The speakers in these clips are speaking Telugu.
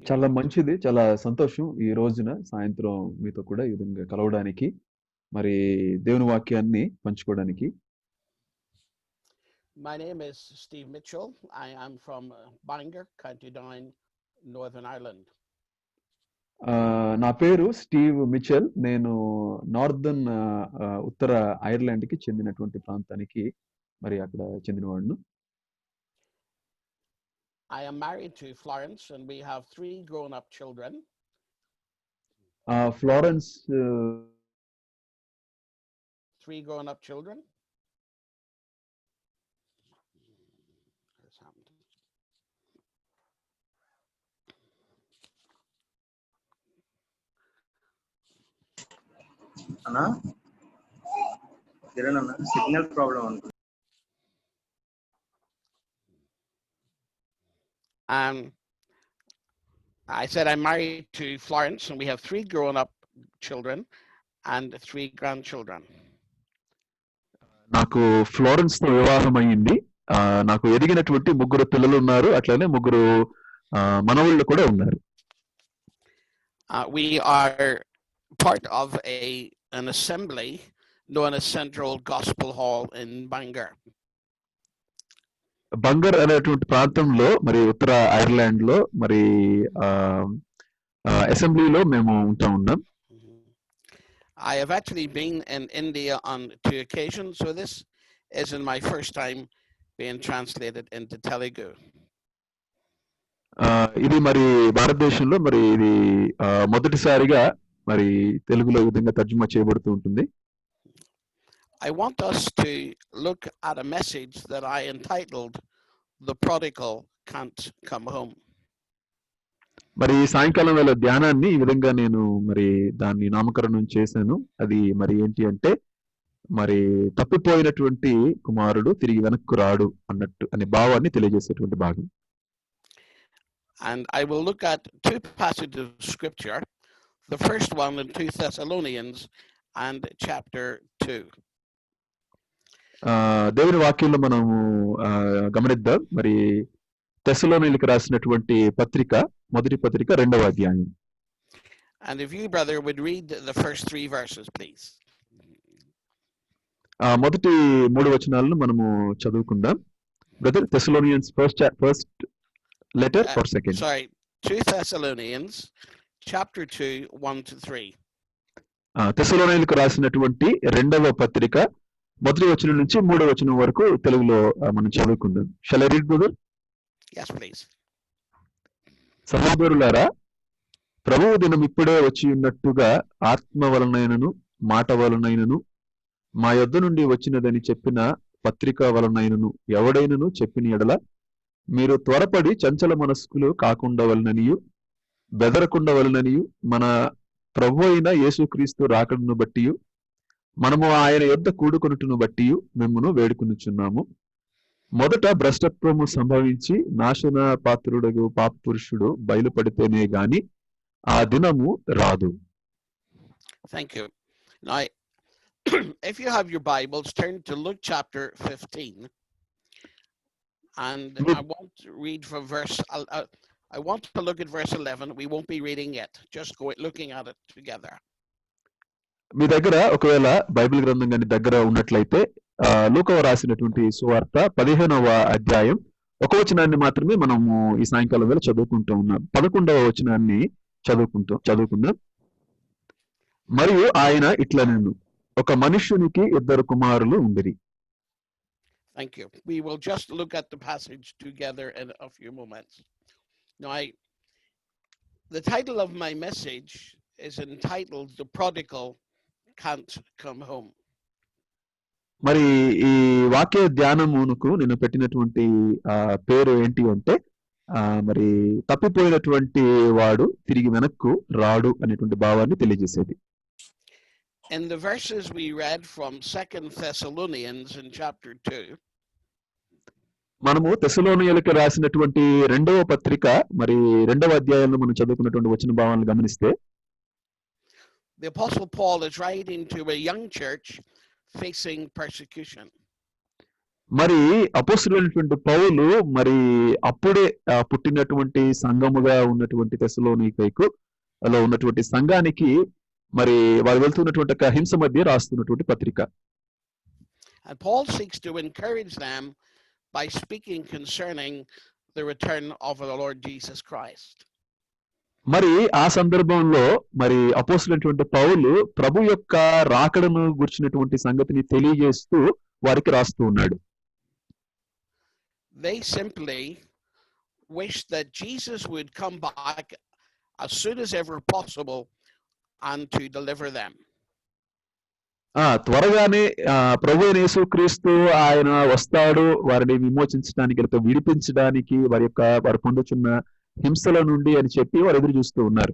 చాలా మంచిది. చాలా సంతోషం ఈ రోజున సాయంత్రం మీతో కూడా ఈ విధంగా కలవడానికి. మరి దేవుని వాక్యాన్ని పంచుకోవడానికి. My name is Steve Mitchell. I am from Bangor, County Down, Northern Ireland. నా పేరు స్టీవ్ మిచెల్. నేను నార్దర్న్ ఉత్తర ఐర్లాండ్‌కి చెందినటువంటి ప్రాంతానికి మరి అక్కడ చెందినవాడిని. I am married to Florence and we have 3 grown-up children. Florence 3 grown-up children. What's happened? అన్నా కిరణ్ అన్న సిగ్నల్ ప్రాబ్లం అనుకుంటా. I said I'm married to Florence and we have 3 grown-up children and 3 grandchildren. నాకు ఫ్లోరెన్స్ తో వివాహం అయ్యింది. నాకు ఎదిగినటువంటి 3 పిల్లలు ఉన్నారు. అట్లనే 3 మనవళ్ళు కూడా ఉన్నారు. We are part of an assembly known as Central Gospel Hall in Bangor. Bangar అనేటువంటి ప్రాంతంలో మరి ఉత్తర ఐర్లాండ్ లో మరి అసెంబ్లీలో మేము ఉన్నాం. I have actually been in India on 2 occasions, so this isn't my first time being translated into Telugu. ఇది మరి భారతదేశంలో మరి ఇది మొదటిసారిగా మరి తెలుగులో ఈ విధంగా తర్జుమా చేయబడుతూ ఉంటుంది. I want us to look at a message that I entitled "The Prodigal Can't Come Home." మరి సాయంకాలం వేళ ధ్యానాన్ని ఈ విధంగా నేను మరి దాన్ని నామకరణం చేశాను. అది మరి ఏంటి అంటే మరి తప్పిపోయినటువంటి కుమారుడు తిరిగి వెనక్కు రాడు అన్నట్టు అనే భావాన్ని తెలియజేసేటువంటి భాగం. And I will look at 2 passages of scripture. The first one in 2 Thessalonians and chapter 2. దేవుని వాక్యంలో మనము గమనిద్దాం. మరి తెస్సలోనికీయులకు రాసినటువంటి పత్రిక మొదటి పత్రిక 2వ అధ్యాయం. And if you, brother, would read the first 3 verses, please. మొదటి 3 వచనాలను మనము చదువుకుందాం. Brother, Thessalonians first letter or second? Sorry, 2 Thessalonians chapter 2 1 to 3. తెస్సలోనికీయులకు రాసినటువంటి 2వ పత్రిక మొదటి వచనం నుంచి 3వ వచనం వరకు తెలుగులో మనం చదువుకుందాం. Shall I read, brother? Yes, please. సహోదరులారా, ప్రభువు దినం ఇప్పుడే వచ్చి ఉన్నట్టుగా ఆత్మ వలనైనను మాట వలనైనను మా యొద్ద నుండి వచ్చినదని చెప్పిన పత్రిక వలనైనను ఎవడైనను చెప్పిన ఎడల మీరు త్వరపడి చంచల మనస్కులు కాకుండా వలననియు బెదరకుండా వలననియు మన ప్రభు అయిన యేసుక్రీస్తు రాకడను బట్టి మనము ఆయన యొద్ద కూడుకొనుటను బట్టి మిమ్మును వేడుకొనుచున్నాము. మొదట భ్రష్టత్వము సంభవించి నాశన పాత్రుడగు పాప పురుషుడు బయలుపడితేనే గాని ఆ దినము రాదు. Thank you. Now, if you have your Bibles, turn to Luke chapter 15. And I want to read from I want to look at verse 11. We won't be reading it. Just looking at it together. మీ దగ్గర ఒకవేళ బైబిల్ గ్రంథం కానీ దగ్గర ఉన్నట్లయితే లూకా రాసినటువంటి సువార్త 15వ అధ్యాయం 1వ వచనాన్ని మాత్రమే మనము ఈ సాయంకాలం వేళ చదువుకుంటూ ఉన్నాం. 11వ వచనాన్ని చదువుకుందాం. మరియు ఆయన ఇట్లనెను, ఒక మనుష్యునికి 2 కుమారులు ఉండిరి. Thank you. We will just look at the passage together in a few moments. Now, the title of my message is entitled "The Prodigal Can't Come Home." మరి ఈ వాక్య ధ్యానమునకు నేను పెట్టినటువంటి పేరు ఏంటి అంటే మరి తప్పిపోయినటువంటి వాడు తిరిగి వెనక్కు రాడు అనేటువంటి భావాన్ని తెలియజేసేది. In the verses we read from 2 Thessalonians in chapter 2, మనము తెస్సలోనికీయులకు రాసినటువంటి 2వ పత్రిక మరి 2వ అధ్యాయంలో మనం చదువుకున్నటువంటి వచన భావాలను గమనిస్తే the Apostle Paul is writing to a young church facing persecution. మరి అపోస్తలుడైనటువంటి పౌలు మరి అప్పుడే పుట్టినటువంటి సంఘముగా ఉన్నటువంటి తెస్సలోనికైకు లో ఉన్నటువంటి సంఘానికి మరి వారు వెళ్తున్నటువంటి ఒక హింస మధ్య రాస్తున్నటువంటి పత్రిక. And Paul seeks to encourage them by speaking concerning the return of the Lord Jesus Christ. మరి ఆ సందర్భంలో మరి అపోస్తలుడైనటువంటి పౌలు ప్రభు యొక్క రాకడను గురించినటువంటి సంగతిని తెలియజేస్తూ వారికి రాస్తూ ఉన్నాడు. They simply wish that Jesus would come back as soon as ever possible and to deliver them. త్వరగానే ప్రభు అయిన యేసుక్రీస్తు ఆయన వస్తాడు, వారిని విమోచించడానికి లేకపోతే విడిపించడానికి వారు పొందుచున్న హింసల నుండి అని చెప్పి వారు ఎదురు చూస్తూ ఉన్నారు.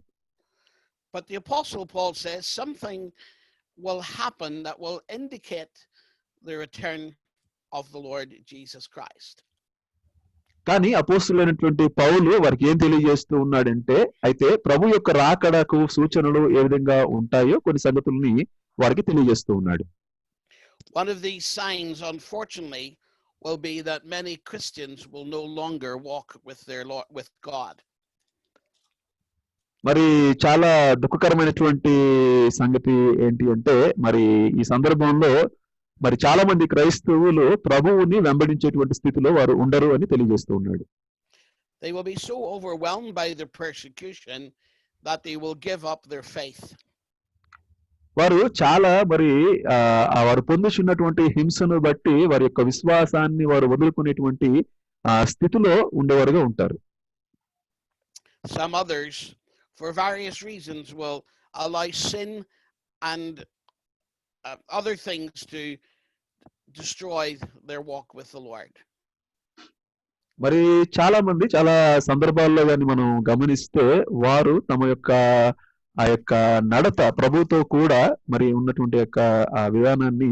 But the Apostle Paul says something will happen that will indicate the return of the Lord Jesus Christ. కానీ అపోస్తలుడైనటువంటి పౌలు వారికి ఏం తెలియజేస్తూ ఉన్నాడంటే, అయితే ప్రభు యొక్క రాకడకు సూచనలు ఏ విధంగా ఉంటాయో కొన్ని సంగతుల్ని వారికి తెలియజేస్తూ ఉన్నాడు. One of these signs, unfortunately, will be that many Christians will no longer walk with their Lord, with God. మరి చాలా దుఃఖకరమైనటువంటి సంగతి ఏంటి అంటే, మరి ఈ సందర్భంలో మరి చాలా మంది క్రైస్తవులు ప్రభువుని వెంబడించేటువంటి స్థితిలో వారు ఉండరు అని తెలియజేస్తూ ఉన్నాడు. They will be so overwhelmed by the persecution that they will give up their faith. వారు చాలా మరి వారు పొందుచున్నటువంటి హింసను బట్టి వారి యొక్క విశ్వాసాన్ని వారు వదులుకునేటువంటి స్థితిలో ఉండేవారుగా ఉంటారు. Some others, for various reasons, will allow sin and other things to destroy their walk with the Lord. మరి చాలా మంది చాలా సందర్భాల్లో కానీ మనం గమనిస్తే వారు తమ యొక్క ఆ యొక్క నడత ప్రభుతో కూడా మరి ఉన్నటువంటి యొక్క ఆ విధానాన్ని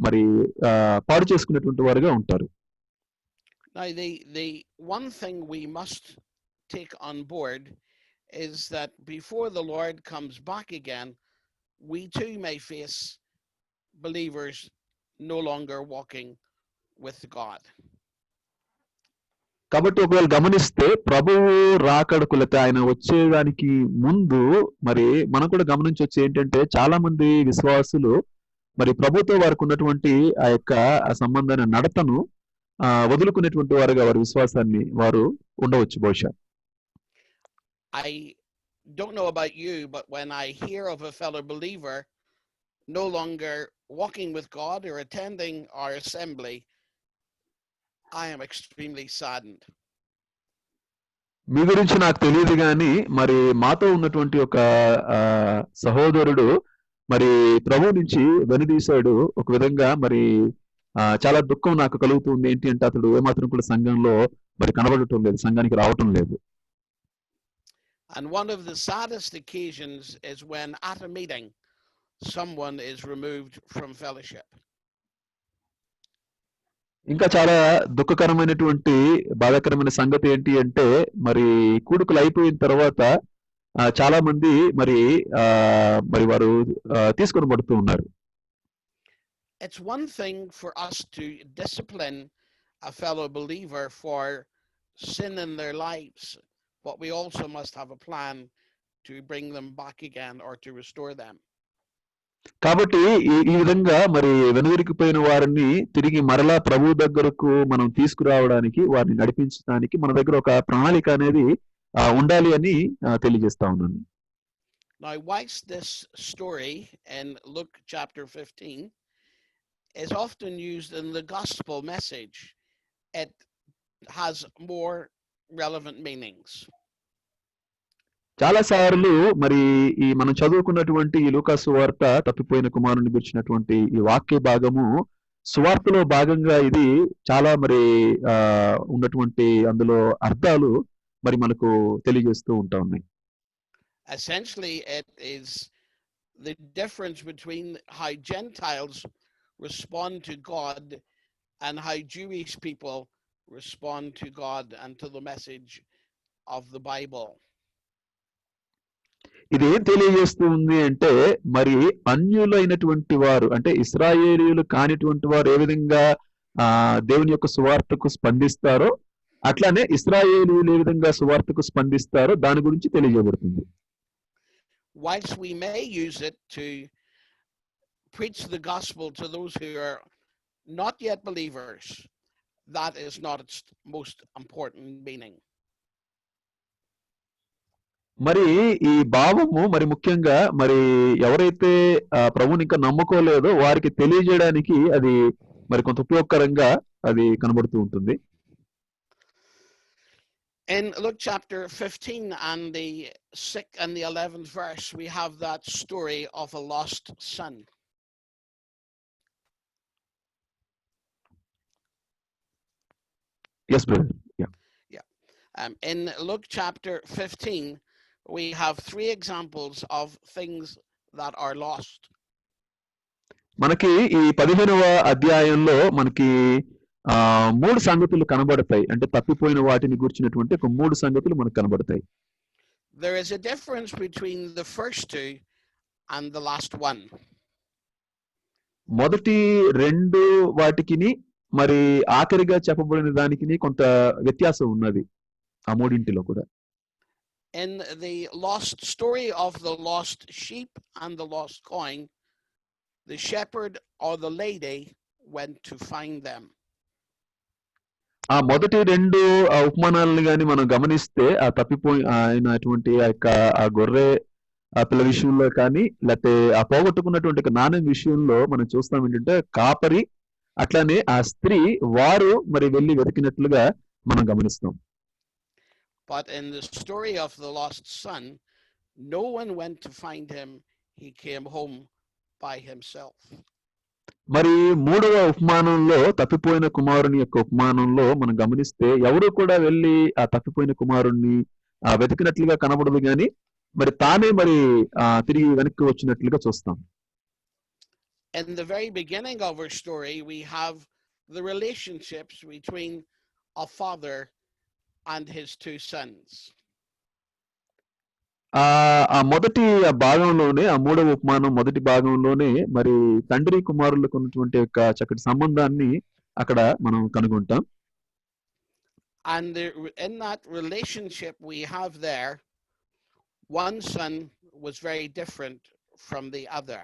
మరి పాడు చేసుకునేటువంటి వారుగా ఉంటారు. Now the one thing we must take on board is that before the Lord comes back again, we too may face believers no longer walking with God. కాబట్టి ఒకవేళ గమనిస్తే ప్రభువు రాకడకు లేకపోతే ఆయన వచ్చేదానికి ముందు మరి మనం కూడా గమనించవచ్చు ఏంటంటే, చాలా మంది విశ్వాసులు మరి ప్రభుతో వారికి ఉన్నటువంటి ఆ యొక్క సంబంధాన్ని నడతను వదులుకునేటువంటి వారుగా వారి విశ్వాసాన్ని వారు ఉండవచ్చు బహుశా. I don't know about you, but when I hear of a fellow believer no longer walking with God or attending our assembly, I am extremely saddened. మీ గురించి నాకు తెలియదు కానీ మరి మాతో ఉన్నటువంటి ఒక సహోదరుడు మరి ప్రభు నుంచి వెనుదీశాడు. ఒక విధంగా మరి చాలా దుఃఖం నాకు కలుగుతుంది. ఏంటి అంటే, అతడు ఏమాత్రం కూడా సంఘంలో మరి కనబడటం లేదు, సంఘానికి రావటం లేదు. And one of the saddest occasions is when at a meeting someone is removed from fellowship. ఇంకా చాలా దుఃఖకరమైనటువంటి బాధాకరమైన సంగతి ఏంటి అంటే, మరి కూడుకులు అయిపోయిన తర్వాత చాలా మంది మరి వారు తీసుకొని పడుతూ ఉన్నారు. It's one thing for us to discipline a fellow believer for sin in their lives, but we also must have a plan to bring them back again or to restore them. కాబట్టి ఈ విధంగా మరి వెనుదిరిగిపోయిన వారిని తిరిగి మరలా ప్రభు దగ్గరకు మనం తీసుకురావడానికి, వారిని నడిపించడానికి మన దగ్గర ఒక ప్రణాళిక అనేది ఉండాలి అని తెలియజేస్తా ఉన్నాను. Now, whilst this story in Luke chapter 15 is often used in the gospel message, it has more relevant meanings. చాలా సార్లు మరి ఈ మనం చదువుకున్నటువంటి ఈ లూకా సువార్త తప్పిపోయిన కుమారుని గురించినటువంటి ఈ వాక్య భాగము సువార్తలో భాగంగా ఇది చాలా మరి ఉన్నటువంటి అందులో అర్థాలు మరి మనకు తెలియజేస్తూ ఉంటా ఉన్నాయి. Essentially, it is the difference between how Gentiles respond to God and how Jewish people respond to God and to the message of the Bible. ఇది ఏం తెలియజేస్తుంది అంటే, మరి అన్యులైనటువంటి వారు అంటే ఇశ్రాయేలీయులు కానిటువంటి వారు ఏ విధంగా దేవుని యొక్క సువార్తకు స్పందిస్తారో అట్లానే ఇశ్రాయేలీయులు ఏ విధంగా సువార్తకు స్పందిస్తారో దాని గురించి తెలియజేయబడుతుంది. Whilst we may use it to preach the gospel to those who are not yet believers, that is not its most important meaning. మరి ఈ భావము మరి ముఖ్యంగా మరి ఎవరైతే ప్రభువుని ఇంకా నమ్ముకోలేదో వారికి తెలియజేయడానికి అది మరి కొంత ఉపయోగకరంగా అది కనబడుతూ ఉంటుంది. In Luke chapter 15 and the 6th and the 11th verse, we have that story of a lost son. Yes, brother. Yeah. In Luke chapter 15, we have 3 examples of things that are lost. మనకి ఈ 15వ అధ్యాయంలో మనకి 3 సంగతులు కనబడతాయి. అంటే తప్పిపోయిన వాటిని గురించినటువంటి ఒక 3 సంగతులు మనకు కనబడతాయి. There is a difference between the first 2 and the last one. మొదటి 2 వాటికిని మరి ఆఖరిగా చెప్పబడిన దానికిని కొంత వ్యత్యాసం ఉన్నది ఆ మూడింటిలో కూడా. In the lost story of the lost sheep and the lost coin, the shepherd or the lady went to find them. ఆ మొదటి 2 ఉపమానాలను గాని మనం గమనిస్తే ఆ తప్పిపోయినటువంటి ఆ గొర్రె ఆ పిల్ల విషయంలో కానీ లేకపోతే ఆ పోగొట్టుకున్నటువంటి నాణ్యం విషయంలో మనం చూస్తాం ఏంటంటే కాపరి అట్లానే ఆ స్త్రీ వారు మరి వెళ్ళి వెతికినట్లుగా మనం గమనిస్తాం. But in the story of the lost son, no one went to find him. He came home by himself. మరి 3వ ఉపమానంలో తప్పిపోయిన కుమారుని యొక్క ఉపమానంలో మనం గమనిస్తే ఎవరు కూడా వెళ్ళి ఆ తప్పిపోయిన కుమారుణ్ణి వెతికినట్లుగా కనబడదు గాని మరి తానే మరి తిరిగి వెనక్కి వచ్చినట్లుగా చూస్తాం. In the very beginning of our story, we have the relationships between a father and his 2 sons. ఆ మొదటి భాగంలోనే ఆ 3వ ఉపమానం మొదటి భాగంలోనే మరి తండ్రి కుమారులకు ఉన్నటువంటి యొక్క చక్కటి సంబంధాన్ని అక్కడ మనం కనుగొంటాం. And in that relationship we have there, one son was very different from the other.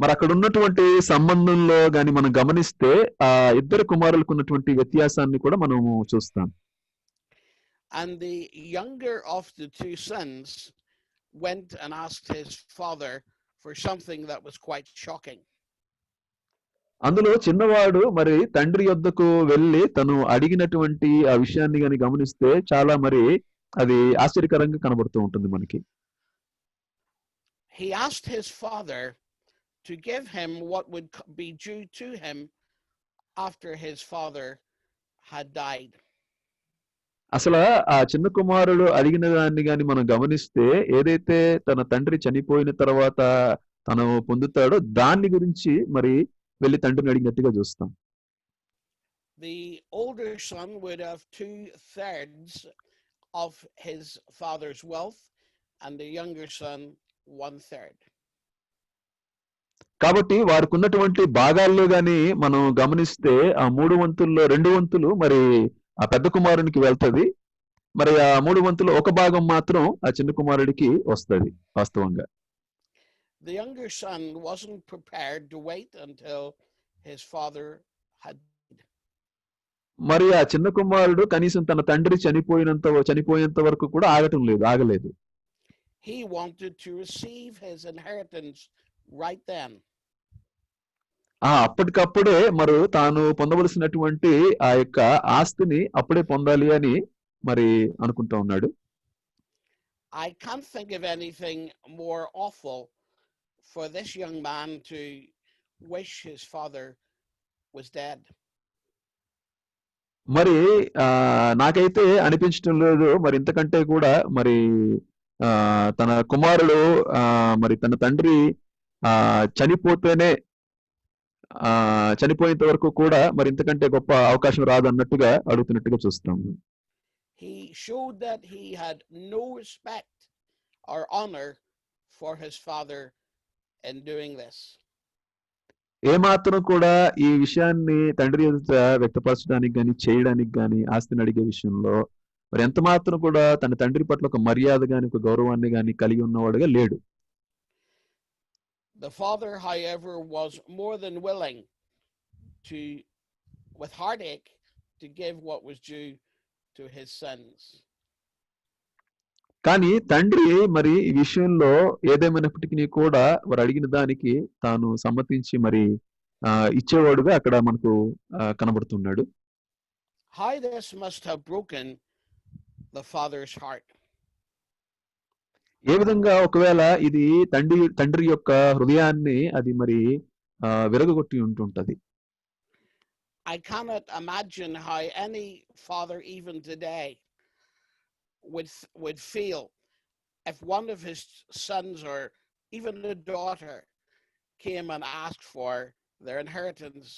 మరి అక్కడ ఉన్నటువంటి సంబంధంలో గాని మనం గమనిస్తే ఆ ఇద్దరు కుమారులకు ఉన్నటువంటి వ్యత్యాసాన్ని కూడా మనము చూస్తాం. And the younger of the 2 sons went and asked his father for something that was quite shocking. అందులో చిన్నవాడు మరి తండ్రి యొద్దకు వెళ్ళి తను అడిగినటువంటి ఆ విషయాన్ని గాని గమనిస్తే చాలా మరి అది ఆశ్చర్యకరంగా కనబడుతూ ఉంటుంది మనకి. He asked his father to give him what would be due to him after his father had died. అసలు ఆ చిన్న కుమారుడు అడిగిన దాన్ని గాని మనం గమనిస్తే ఏదైతే తన తండ్రి చనిపోయిన తర్వాత తను పొందుతాడో దాన్ని గురించి మరి వెళ్ళి తండ్రిని అడిగినట్టుగా చూస్తాం. The older son would have 2/3 of his father's wealth and the younger son 1/3. కాబట్టి వారికి ఉన్నటువంటి భాగాల్లో గాని మనం గమనిస్తే ఆ 3 వంతుల్లో 2 వంతులు మరి ఆ పెద్ద కుమారునికి వెళ్తది. మరి ఆ 3 వంతులు ఒక భాగం మాత్రం ఆ చిన్న కుమారుడికి వస్తది వాస్తవంగా. The younger son wasn't prepared to wait until his father had died. మరి ఆ చిన్న కుమారుడు కనీసం తన తండ్రి చనిపోయేంత వరకు కూడా ఆగలేదు. He wanted to receive his inheritance right then. అప్పటికప్పుడే మరి తాను పొందవలసినటువంటి ఆ యొక్క ఆస్తిని అప్పుడే పొందాలి అని మరి అనుకుంటూ ఉన్నాడు. I can't think of anything more awful for this young man to wish his father was dead. మరి నాకైతే అనిపించడం లేదు మరి ఇంతకంటే కూడా మరి తన కుమారుడు మరి తన తండ్రి చనిపోతేనే చనిపోయేంత వరకు కూడా మరి ఇంతకంటే గొప్ప అవకాశం రాదు అన్నట్టుగా అడుగుతున్నట్టుగా చూస్తాం. He showed that he had no respect or honor for his father in doing this. ఏమాత్రం కూడా ఈ విషయాన్ని తండ్రి ఎదుట వ్యక్తపరచడానికి గాని, చేయడానికి గాని, ఆస్తిని అడిగే విషయంలో మరి ఎంత మాత్రం కూడా తన తండ్రి పట్ల ఒక మర్యాద గాని, ఒక గౌరవాన్ని గాని కలిగి ఉన్నవాడుగా లేడు. The father, however, was more than willing to, with heartache, to give what was due to his sons. కానీ తండ్రి మరి ఈ విషయంలో ఏదేమైనప్పటికీ కూడా వారు అడిగిన దానికి తాను సమ్మతించి మరి ఇచ్చేవాడుగా అక్కడ మనకు కనబడుతున్నాడు. How this must have broken the father's heart. ఏ విధంగా ఒకవేళ ఇది తండ్రి యొక్క హృదయాన్ని అది మరి విరగొట్టి ఉంటుంటది. I cannot imagine how any father even today would feel if one of his sons or even a daughter came and asked for their inheritance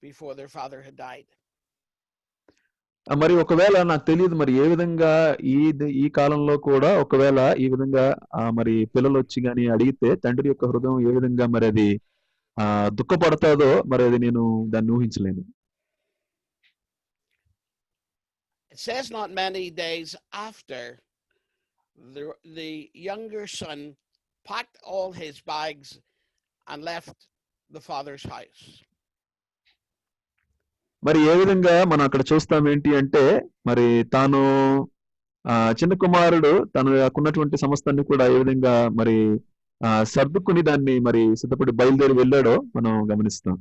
before their father had died. మరి ఒకవేళ నాకు తెలియదు మరి ఏ విధంగా ఈ కాలంలో కూడా ఒకవేళ ఈ విధంగా మరి పిల్లలు వచ్చి గాని అడిగితే తండ్రి యొక్క హృదయం ఏ విధంగా మరి అది దుఃఖపడతాదో మరి అది నేను దాన్ని ఊహించలేను. It says not many days after the younger son packed all his bags and left the father's house. మరి ఏ విధంగా మనం అక్కడ చూస్తాం ఏంటి అంటే మరి తాను చిన్న కుమారుడు తనకున్నటువంటి సమస్తాన్ని కూడా ఏ విధంగా మరి సర్దుకుని దాన్ని మరి సిద్ధపడి బయలుదేరి వెళ్ళాడో మనం గమనిస్తాం.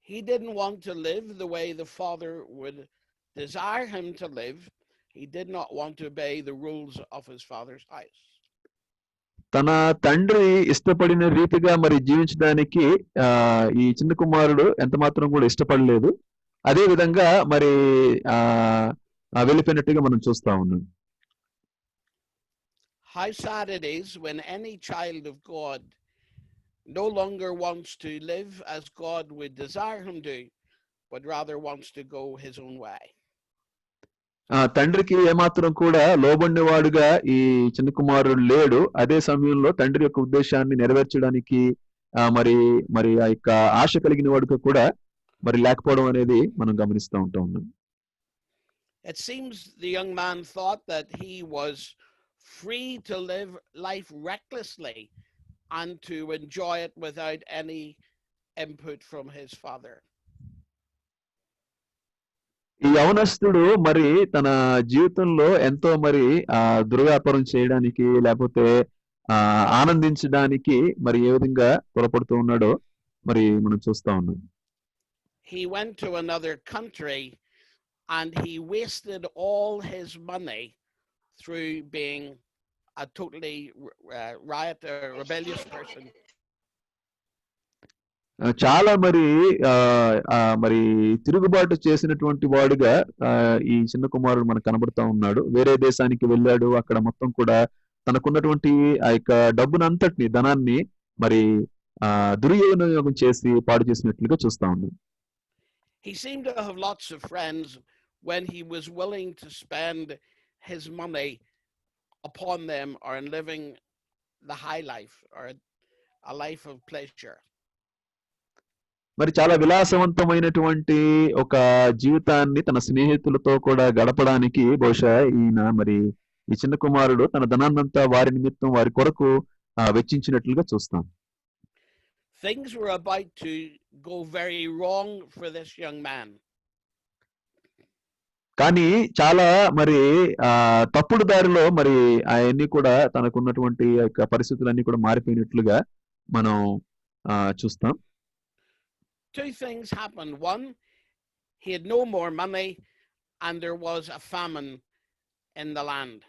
He didn't want to live the way the father would desire him to live. He did not want to obey the rules of his father's house. తన తండ్రి ఇష్టపడిన రీతిగా మరి జీవించడానికి ఈ చిన్న కుమారుడు ఎంత మాత్రం కూడా ఇష్టపడలేదు. అదే విధంగా మరి వెళ్ళిపోయినట్టుగా మనం చూస్తా ఉన్నాం. How sad it is when any child of God no longer wants to live as God would desire him to, but rather wants to go his own way. తండ్రికి ఏమాత్రం కూడా లోబడినవాడుగా ఈ చిన్న కుమారుడు లేడు. అదే సమయంలో తండ్రి యొక్క ఉద్దేశాన్ని నెరవేర్చడానికి మరి మరి ఆ యొక్క ఆశ కలిగిన వాడుగా కూడా మరి లేకపోవడం అనేది మనం గమనిస్తూ ఉంటాం. It seems the young man thought that he was free to live life recklessly and to enjoy it without any input from his father. ఈ యవనస్తుడు మరి తన జీవితంలో ఎంతో మరి దుర్వ్యాపారం చేయడానికి లేకపోతే ఆనందించడానికి మరి ఏ విధంగా త్వరపడుతూ ఉన్నాడో మరి మనం చూస్తా ఉన్నాం. He went to another country and he wasted all his money through being a totally rebellious person. చాలా మరి తిరుగుబాటు చేసినటువంటి వాడుగా ఈ చిన్న కుమారుడు మనకు కనబడుతూ ఉన్నాడు. వేరే దేశానికి వెళ్ళాడు. అక్కడ మొత్తం కూడా తనకున్నటువంటి ఆ యొక్క డబ్బునంతటిని ధనాన్ని మరి దుర్వినియోగం చేసి పాడు చేసినట్లుగా చూస్తా ఉన్నాం. He seemed to have lots of friends when he was willing to spend his money upon them or in living the high life or a life of pleasure. మరి చాలా విలాసవంతమైనటువంటి ఒక జీవితాన్ని తన స్నేహితులతో కూడా గడపడానికి బహుశా ఈయన మరి ఈ చిన్న కుమారుడు తన ధనాన్నంతా వారి నిమిత్తం వారి కొరకు వెచ్చించినట్లుగా చూస్తాం. Things were about to go very wrong for this young man. కానీ చాలా మరి తప్పుడు దారిలో మరి అవన్నీ కూడా తనకున్నటువంటి యొక్క పరిస్థితులన్నీ కూడా మారిపోయినట్లుగా మనం చూస్తాం. Two things happened. One, he had no more money and there was a famine in the land.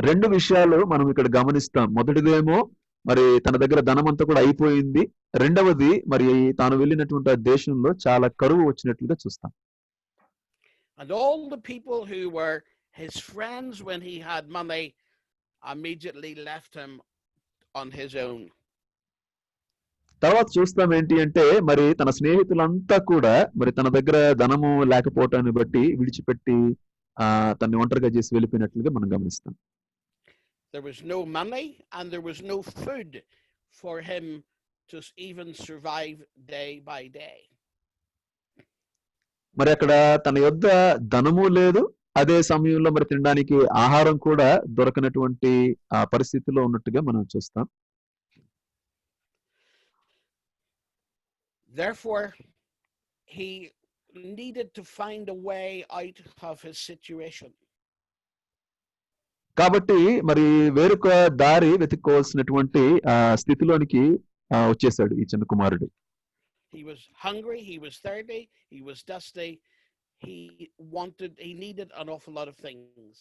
రెండు విషయాలు మనం ఇక్కడ గమనిస్తాం. మొదటిదేమో మరి తన దగ్గర ధనం అంతా కూడా అయిపోయింది. రెండవది మరి తాను వెళ్ళినటువంటి దేశంలో చాలా కరువు వచ్చినట్లుగా చూస్తాం. And all the people who were his friends when he had money immediately left him on his own. తర్వాత చూస్తాం ఏంటి అంటే మరి తన స్నేహితులంతా కూడా మరి తన దగ్గర ధనము లేకపోవటాన్ని బట్టి విడిచిపెట్టి తన్ని ఒంటరిగా చేసి వెళ్ళిపోయినట్లుగా మనం గమనిస్తాం. There was no money and there was no food for him to even survive day by day. మరి అక్కడ తన యొద్ద ధనము లేదు, అదే సమయంలో మరి తినడానికి ఆహారం కూడా దొరకనటువంటి ఆ పరిస్థితిలో ఉన్నట్టుగా మనం చూస్తాం. Therefore, he needed to find a way out of his situation. కాబట్టి మరి వేరొక దారి వెతుక్కోవాల్సినటువంటి స్థితిలోనికి వచ్చేసాడు ఈ చిన్న కుమారుడు. He was hungry, he was thirsty, he was dusty. He needed an awful lot of things.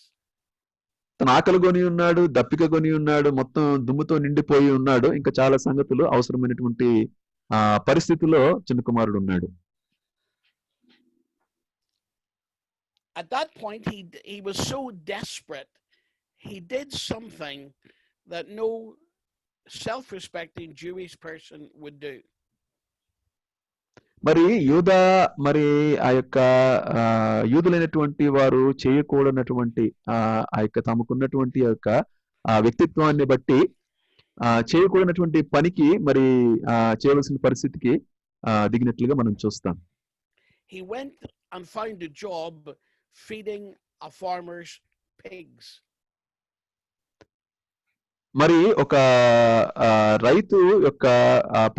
తన ఆకలి కొని ఉన్నాడు, దప్పిక కొని ఉన్నాడు, మొత్తం దుమ్ముతో నిండిపోయి ఉన్నాడు. ఇంకా చాలా సంగతులు అవసరమైనటువంటి పరిస్థితిలో చిన్న కుమారుడు ఉన్నాడు. At that point he was so desperate. He did something that no self-respecting Jewish person would do. మరి యూదా మరి ఆ యొక్క యూదులైనటువంటి వారు చేయకూడనటువంటి ఆ యొక్క తమకున్నటువంటి యొక్క వ్యక్తిత్వాన్ని బట్టి చేయకూడనటువంటి పనికి మరి చేయవలసిన పరిస్థితికి దిగినట్లుగా మనం చూస్తాం. He went and found a job feeding a farmer's pigs. మరి ఒక రైతు యొక్క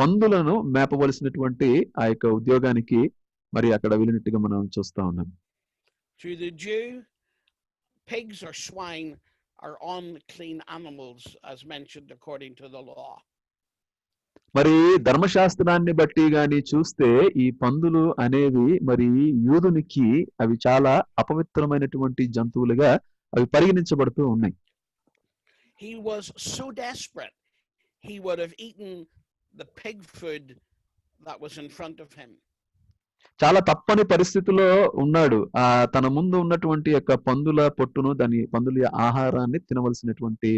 పందులను మేపవలసినటువంటి ఆ యొక్క ఉద్యోగానికి మరి అక్కడ వెళ్ళినట్టుగా మనం చూస్తా ఉన్నాం. To the Jew, pigs or swine are unclean animals as mentioned according to the law. మరి ధర్మశాస్త్రాన్ని బట్టి గాని చూస్తే ఈ పందులు అనేవి మరి యూదునికి అవి చాలా అపవిత్రమైనటువంటి జంతువులుగా అవి పరిగణించబడుతూ ఉన్నాయి. He was so desperate, he would have eaten the pig food that was in front of him. చాలా తప్పని పరిస్థితిలో ఉన్నాడు. తన ముందు ఉన్నటువంటి యొక్క పందుల పొట్టును, దాని పందుల ఆహారాన్ని తినవలసినటువంటి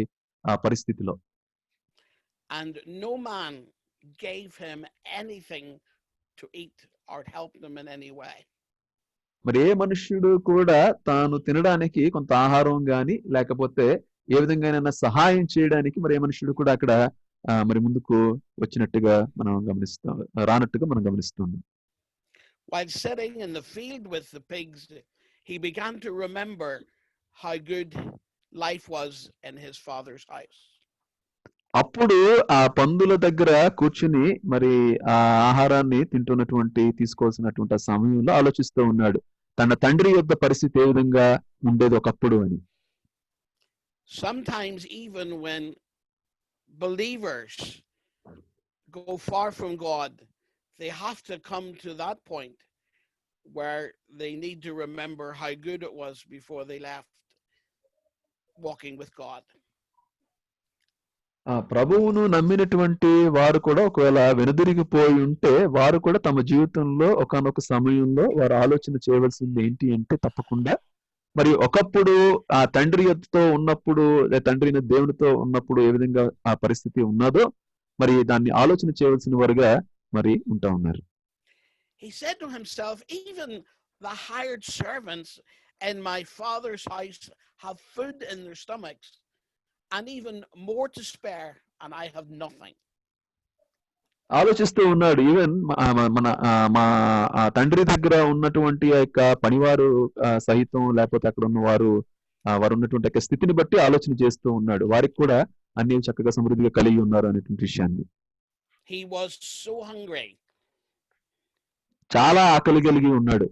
పరిస్థితిలో. And no man gave him anything to eat or help him in any way. మరి ఏ మనుష్యుడు కూడా తాను తినడానికి కొంత ఆహారం గాని లేకపోతే ఏ విధంగానైనా సహాయం చేయడానికి మరి ఏ మనుషుడు కూడా అక్కడ మరి ముందుకు వచ్చినట్టుగా మనం రానట్టుగా మనం గమనిస్తున్నాం. While sitting in the field with the pigs, he began to remember how good life was in his father's house. అప్పుడు ఆ పందుల దగ్గర కూర్చుని మరి ఆ ఆహారాన్ని తీసుకోవాల్సినటువంటి సమయంలో ఆలోచిస్తూ ఉన్నాడు, తన తండ్రి యొక్క పరిస్థితి ఏ విధంగా ఉండేది ఒకప్పుడు అని. Sometimes even when believers go far from God, they have to come to that point where they need to remember how good it was before they left walking with God. ప్రభువును నమ్మినటువంటి వారు కూడా ఒకవేళ వెనుదిరిగిపోయి ఉంటే వారు కూడా తమ జీవితంలో ఒకానొక సమయంలో వారు ఆలోచన చేయవలసింది ఏంటి అంటే తప్పకుండా మరి ఒకప్పుడు ఆ తండ్రి యొద్దతో ఉన్నప్పుడు, తండ్రి దేవునితో ఉన్నప్పుడు ఏ విధంగా ఆ పరిస్థితి ఉన్నదో మరి దాన్ని ఆలోచన చేయవలసిన వారుగా మరి ఉంటా ఉన్నారు. He said to himself, even the hired servants in my father's house have food in their stomachs and even more to spare, and I have nothing. ఆలోచిస్తూ ఉన్నాడు. ఈవెన్ మా తండ్రి దగ్గర ఉన్నటువంటి ఆ యొక్క పనివారు సహితం లేకపోతే అక్కడ ఉన్న వారు ఉన్నటువంటి యొక్క స్థితిని బట్టి ఆలోచన చేస్తూ ఉన్నాడు. వారికి కూడా అన్ని చక్కగా సమృద్ధిగా కలిగి ఉన్నారు అనేటువంటి విషయాన్ని. He was so hungry. చాలా ఆకలి కలిగి ఉన్నాడు.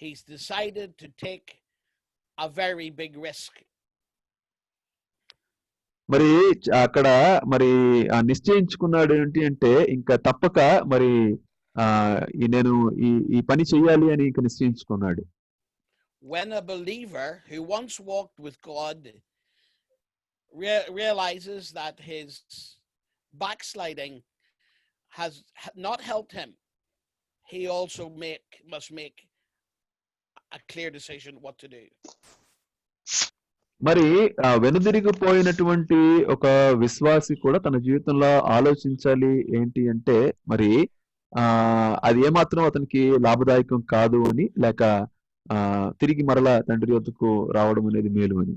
He's decided to take a very big risk. మరి అక్కడ మరి నిశ్చయించుకున్నాడు ఏంటి అంటే ఇంకా తప్పక మరి నేను ఈ పని చేయాలి అని ఇంకా నిశ్చయించుకున్నాడు. When a believer who once walked with God realizes that his backsliding has not helped him, he also must make a clear decision what to do. మరి వెనుదిరిగిపోయినటువంటి ఒక విశ్వాసి కూడా తన జీవితంలో ఆలోచించాలి ఏంటి అంటే మరి అది ఏమాత్రం అతనికి లాభదాయకం కాదు అని, లేక తిరిగి మరలా తండ్రి వద్దకు రావడం అనేది మేలు అని.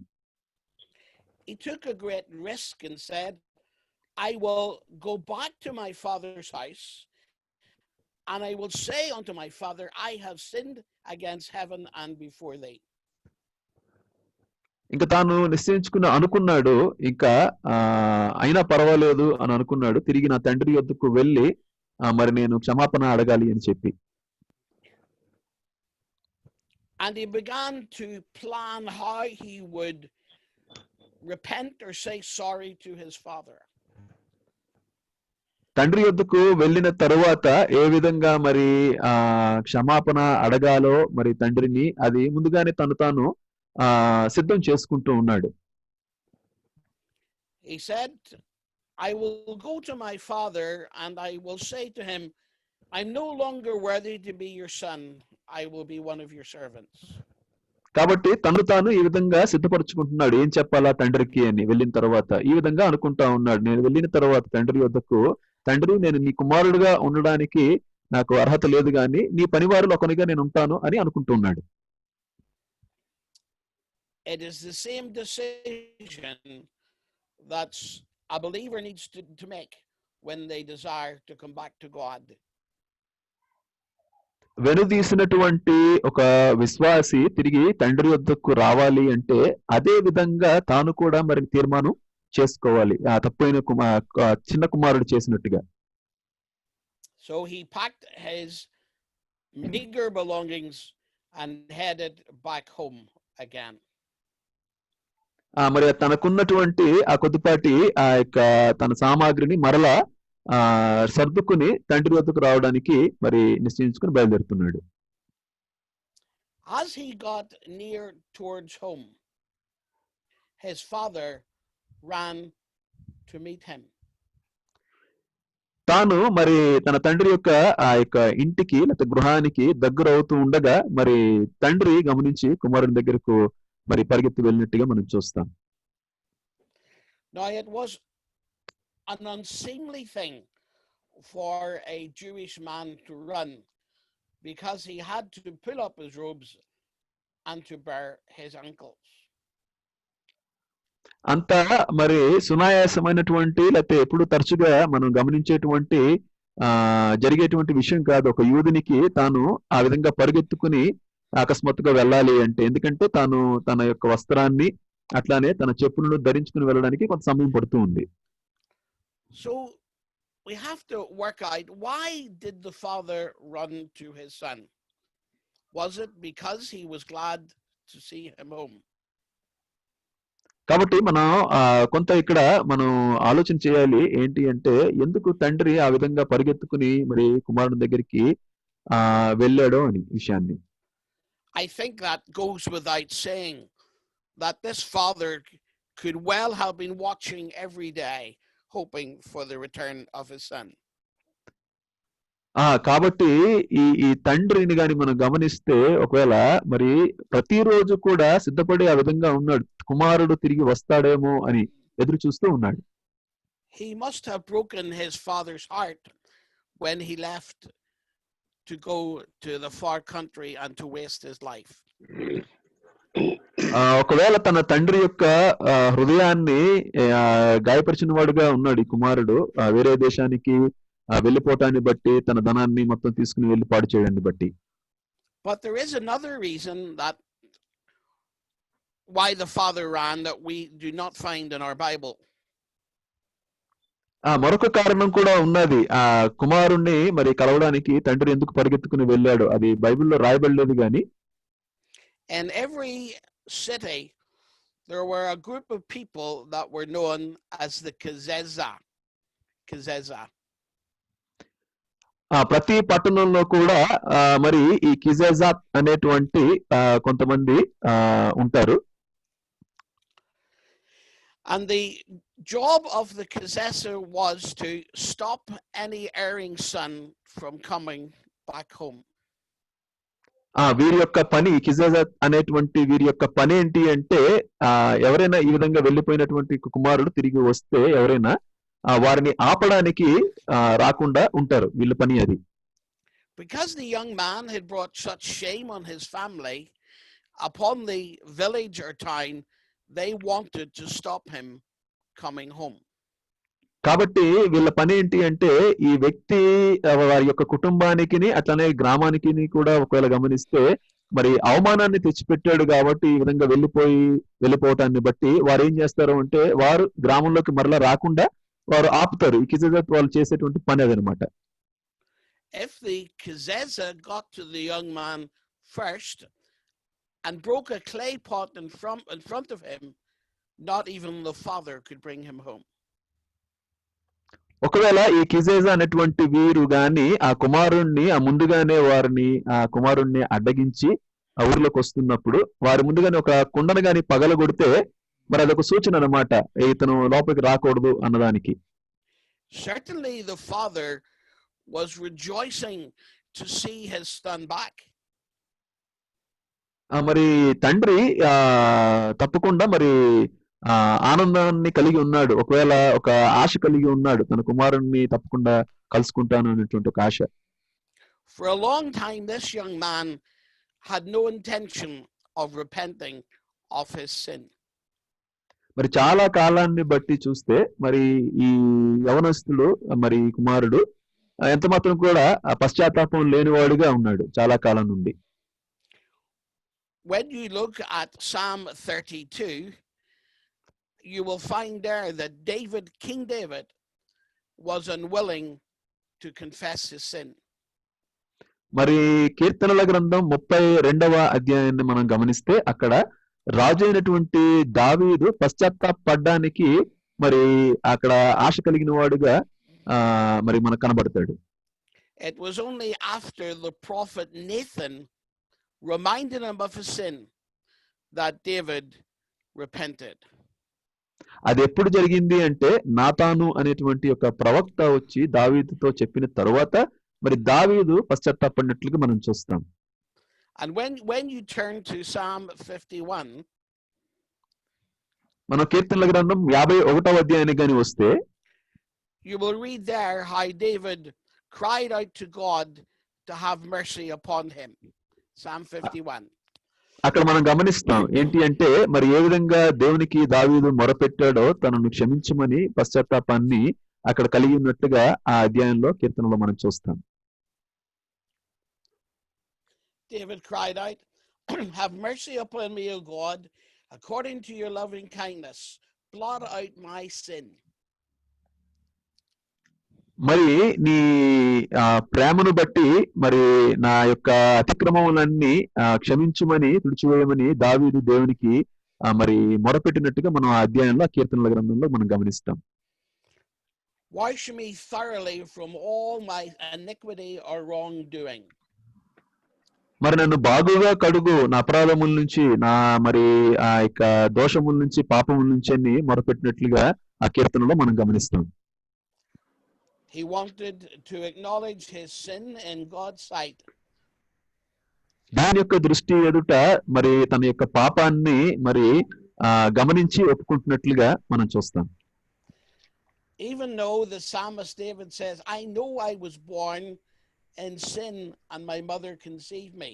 He took a great risk and said, I will go back to my father's house, and I will say unto my father, I have sinned against heaven and before thee. ఇంకా తాను అనుకున్నాడు, ఇంకా అయినా పర్వాలేదు అని అనుకున్నాడు. తిరిగి నా తండ్రి యొద్దకు వెళ్ళి మరి నేను క్షమాపణ అడగాలి అని చెప్పి. And he began to plan how he would repent or say sorry to his father. తండ్రి యొద్దకు వెళ్ళిన తరువాత ఏ విధంగా మరి క్షమాపణ అడగాలో మరి తండ్రిని అది ముందుగానే తాను సిద్ధం చేసుకుంటూ ఉన్నాడు. He said, I will go to my father and I will say to him, I'm no longer worthy to be your son. I will be one of your servants. కాబట్టి తాను ఈ విధంగా సిద్ధపరచుకుంటున్నాడు, ఏం చెప్పాలా తండ్రికి అని. వెళ్ళిన తర్వాత ఈ విధంగా అనుకుంటా ఉన్నాడు, నేను వెళ్ళిన తర్వాత తండ్రి వద్దకు, తండ్రి నేను నీ కుమారుడుగా ఉండడానికి నాకు అర్హత లేదు, కానీ నీ పనివారులు ఒకనిగా నేను ఉంటాను అని అనుకుంటున్నాడు. It is the same decision that a believer needs to make when they desire to come back to God. వెనుదీసినటువంటి ఒక విశ్వాసి తిరిగి తండ్రి వద్దకు రావాలి అంటే అదే విధంగా తాను కూడా మరి తీర్మానం చేసుకోవాలి, ఆ తప్పైన చిన్న కుమారుడు చేసినట్టుగా. So he packed his meager belongings and headed back home again. మరి తనకున్నటువంటి ఆ కొద్దిపాటి ఆ యొక్క తన సామాగ్రిని మరలా సర్దుకుని తండ్రి వద్దకు రావడానికి మరి నిశ్చయించుకుని బయలుదేరుతున్నాడు. As he got near towards home, his father ran to meet him. తాను మరి తన తండ్రి యొక్క ఆ యొక్క ఇంటికి లేకపోతే గృహానికి దగ్గర అవుతూ ఉండగా మరి తండ్రి గమనించి కుమారుని దగ్గరకు మరి పరిగెత్తి వెళ్ళినట్టుగా మనం చూస్తాం. Now it was an unseemly thing for a Jewish man to run, because he had to pull up his robes and to bear his ankles. అంత మరి సునాయాసమైనటువంటి లేకపోతే ఎప్పుడు తరచుగా మనం గమనించేటువంటి జరిగేటువంటి విషయం కాదు ఒక యూదునికి తాను ఆ విధంగా పరిగెత్తుకుని అకస్మాత్తుగా వెళ్ళాలి అంటే. ఎందుకంటే తాను తన యొక్క వస్త్రాన్ని అట్లానే తన చెప్పులను ధరించుకుని వెళ్ళడానికి కొంత సమయం పడుతూ ఉంది. So we have to work out, why did the father run to his son? Was it because he was glad to see him home? కాబట్టి మనం కొంత ఇక్కడ మనం ఆలోచన చేయాలి, ఏంటి అంటే ఎందుకు తండ్రి ఆ విధంగా పరిగెత్తుకుని మరి కుమారుని దగ్గరికి వెళ్ళాడో అని విషయాన్ని. I think that goes without saying that this father could well have been watching every day, hoping for the return of his son. కాబట్టి ఈ తండ్రిని గాని మనం గమనిస్తే ఒకవేళ మరి ప్రతిరోజు కూడా సిద్ధపడి ఆ విధంగా ఉన్నాడు, కుమారుడు తిరిగి వస్తాడేమో అని ఎదురు చూస్తూ ఉన్నాడు. He must have broken his father's heart when he left to go to the far country and to waste his life. ఒకవేళ తన తండ్రి యొక్క హృదయాన్ని గాయపరిచిన వాడుగా ఉన్నాడు ఈ కుమారుడు, వేరే దేశానికి వెళ్ళిపోవటాన్ని బట్టి, తన ధనాన్ని మొత్తం తీసుకుని వెళ్ళి పాడు చేయడాన్ని బట్టి. But there is another reason that why the father ran that we do not find in our Bible. మరొక కారణం కూడా ఉన్నది, ఆ కుమారుణ్ణి మరి కలవడానికి తండ్రి ఎందుకు పరిగెత్తుకుని వెళ్ళాడు, అది బైబిల్లో రాయబడలేదు గాని. In every city there were a group of people that were known as the Kezeza. ప్రతి పట్టణంలో కూడా మరి ఈ కిజెజాత్ అనేటువంటి కొంతమంది ఉంటారు. And the job of the Kezeza was to stop any erring son from coming back home. వీరి యొక్క పని, కిజెజాత్ అనేటువంటి వీరి యొక్క పని ఏంటి అంటే ఎవరైనా ఈ విధంగా వెళ్ళిపోయినటువంటి కుమారుడు తిరిగి వస్తే ఎవరైనా వారిని ఆపడానికి రాకుండా ఉంటారు, వీళ్ళ పని అది. Because the young man had brought such shame on his family, upon the village or town, they wanted to stop him coming home. కాబట్టి వీళ్ళ పని ఏంటి అంటే ఈ వ్యక్తి వారి యొక్క కుటుంబానికిని అట్లనే గ్రామానికిని కూడా ఒకవేళ గమనిస్తే మరి అవమానాన్ని తెచ్చిపెట్టాడు కాబట్టి ఈ విధంగా వెళ్ళిపోవటాన్ని బట్టి వారు ఏం చేస్తారు అంటే వారు గ్రామంలోకి మరలా రాకుండా వారు ఆపుతారు. ఈ కిజెజత్ వాళ్ళు చేసేటువంటి పని అదనమాట. If the Kezeza got to the young man first and broke a clay pot in front of him, not even the father could bring him home. ఒకవేళ ఈ కిజేజా అనేటువంటి వీరు గాని ఆ కుమారుణ్ణి ముందుగానే ఆ కుమారుణ్ణి అడ్డగించి ఆ ఊర్లోకి వస్తున్నప్పుడు వారి ముందుగానే ఒక కుండను గాని పగలగొడితే మరి అదొక సూచన అన్నమాట, ఇతను లోపలికి రాకూడదు అన్నదానికి. Certainly the father was rejoicing to see his son back. మరి తండ్రి తప్పకుండా మరి ఆనందాన్ని కలిగి ఉన్నాడు, ఒకవేళ ఒక ఆశ కలిగి ఉన్నాడు, తన కుమారుణ్ణి తప్పకుండా కలుసుకుంటాను అనేటువంటి ఒక ఆశ. For a long time this young man had no intention of repenting of his sin. మరి చాలా కాలాన్ని బట్టి చూస్తే మరి ఈ యవనస్తుడు మరి కుమారుడు ఎంత మాత్రం కూడా పశ్చాత్తాపం లేనివాడుగా ఉన్నాడు చాలా కాలం నుండి. When you look at Psalm 32, you will find there that King David was unwilling to confess his sin. మరి కీర్తనల గ్రంథం 32వ అధ్యాయాన్ని మనం గమనిస్తే అక్కడ రాజు అయినటువంటి దావీదు పశ్చాత్తాపడడానికి మరి అక్కడ ఆశ కలిగిన వాడుగా మరి మనకు కనబడతాడు. It was only after the prophet Nathan reminded him of his sin that David repented. అది ఎప్పుడు జరిగింది అంటే నాతాను అనేటువంటి ఒక ప్రవక్త వచ్చి దావీదుతో చెప్పిన తరువాత మరి దావీదు పశ్చాత్తాపడినట్లుగా మనం చూస్తాం. And when you turn to Psalm 51, మన కీర్తనల గ్రంథం 51వ అధ్యాయానికి గాని వస్తే you will read there how David cried out to God to have mercy upon him. Psalm 51. అక్కడ మనం గమనిస్తాం ఏంటి అంటే మరి ఏ విధంగా దేవునికి దావీదు మొరపెట్టాడో తనను క్షమించమని పశ్చాత్తాపాన్ని అక్కడ కలిగి ఉన్నట్టుగా ఆ అధ్యాయంలో కీర్తనలో మనం చూస్తాం. David cried out, have mercy upon me, O God, according to your loving kindness, blot out my sin. మరి నీ ప్రేమను బట్టి మరి నా యొక్క అతిక్రమములన్నీ క్షమించుమని తుడిచివేయమని దావీదు దేవునికి మరి మొరపెట్టినట్టుగా మనం ఆ అధ్యాయంలో కీర్తనల గ్రంథంలో మనం గమనిస్తాం. Wash me thoroughly from all my iniquity or wrongdoing. మరి నన్ను బాగుగా కడుగు నా అపరాధముల నుంచి, నా మరి ఆ యొక్క దోషముల నుంచి, పాపముల నుంచి అని మొరపెట్టినట్లుగా ఆ కీర్తనలో మనం గమనిస్తాం. He wanted to acknowledge his sin in God's sight. దాని యొక్క దృష్టి ఎదుట మరి తన యొక్క పాపాన్ని మరి గమనించి ఒప్పుకుంటున్నట్లుగా మనం చూస్తాం. Even though the psalmist David says, I know I was born in sin and my mother conceived me.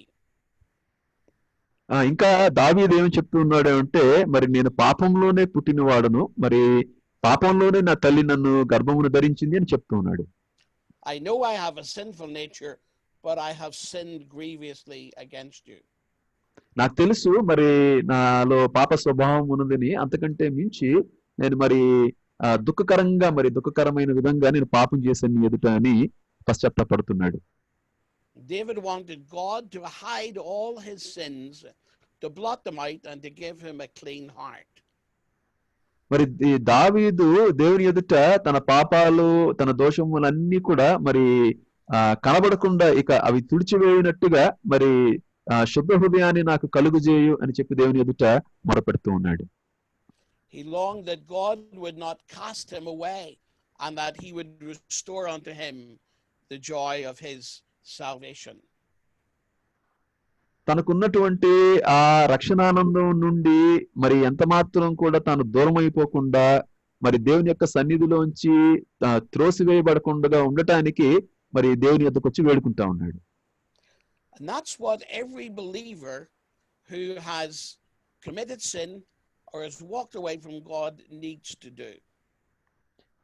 ఇంకా దావీదు ఏమని చెప్తున్నాడు అంటే మరి నేను పాపంలోనే పుట్టినవాడును, మరి పాపంలోనే నా తల్లి నన్ను గర్భమును ధరించింది అని చెప్తున్నాడు. I know I have a sinful nature, but I have sinned grievously against you. నాకు తెలుసు మరి నాలో పాప స్వభావం ఉన్నదని, అంతకంటే మించి నేను మరి దుఃఖకరమైన విధంగా నేను పాపం చేశాను ఎదుట అని పశ్చాత్తాపడుతున్నాడు. David wanted God to hide all his sins, to blot them out and to give him a clean heart. మరి దావీదు దేవుని ఎదుట తన పాపాలు తన దోషములన్నీ కూడా మరి కనబడకుండా ఇక అవి తుడిచివేయనట్టుగా మరి శుద్ధ హృదయాన్ని నాకు కలుగుజేయు అని చెప్పి దేవుని ఎదుట మొరపెడుతూ ఉన్నాడు. He longed that God would not cast him away and that he would restore unto him the joy of his salvation. తనకున్నటువంటి ఆ రక్షణానందం నుండి మరి ఎంత మాత్రం కూడా తాను దూరం అయిపోకుండా మరి దేవుని యొక్క సన్నిధిలోంచి త్రోసివేయబడకుండా ఉండటానికి మరి దేవుని యొద్దకు వచ్చి వేడుకుంటా ఉన్నాడు. And that's what every believer who has committed sin or has walked away from God needs to do.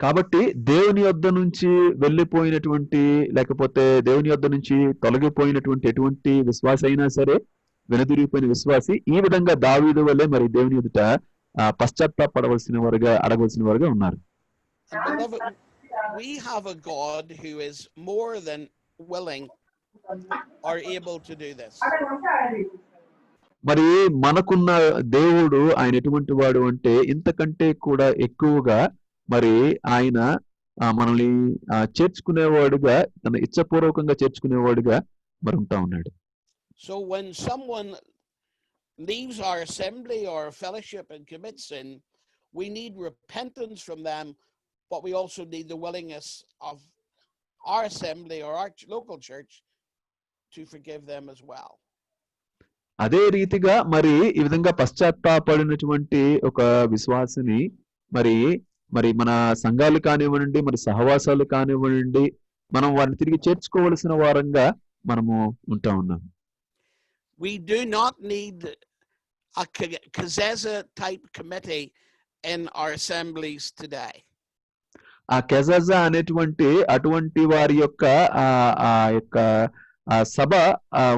కాబట్టి దేవుని యొద్ద నుంచి వెళ్ళిపోయినటువంటి లేకపోతే దేవుని యొద్ద నుంచి తొలగిపోయినటువంటి ఎటువంటి విశ్వాసి అయినా సరే, వెనుదిరిగిపోయిన విశ్వాసి ఈ విధంగా దావీదు వలె మరి దేవుని ఎదుట పశ్చాత్తాపడవలసిన వారుగా అడగవలసిన వారుగా ఉన్నారు. And beloved, we have a God who is more than willing or able to do this. మరి మనకున్న దేవుడు ఆయన ఎటువంటి వాడు అంటే ఇంతకంటే కూడా ఎక్కువగా మరి ఆయన మనల్ని చేర్చుకునేవాడుగా, తన ఇచ్చపూర్వకంగా చేర్చుకునేవాడుగా మరి ఉంటా ఉన్నాడు. So when someone leaves our assembly or fellowship and commits sin, we need repentance from them, but we also need the willingness of our assembly or our local church to forgive them as well. అదే రీతిగా మరి ఈ విధంగా పశ్చాత్తాపడినటువంటి ఒక విశ్వాసిని మరి మరి మన సంఘాలు కానివ్వండి, మరి సహవాసాలు కానివ్వండి, మనం వారిని తిరిగి చేర్చుకోవలసిన వారంగా మనము ఉంటా ఉన్నాం. We do not need a Kezeza type committee in our assemblies today. ఆ కెజజా అనేటువంటి అటువంటి వారి యొక్క సభ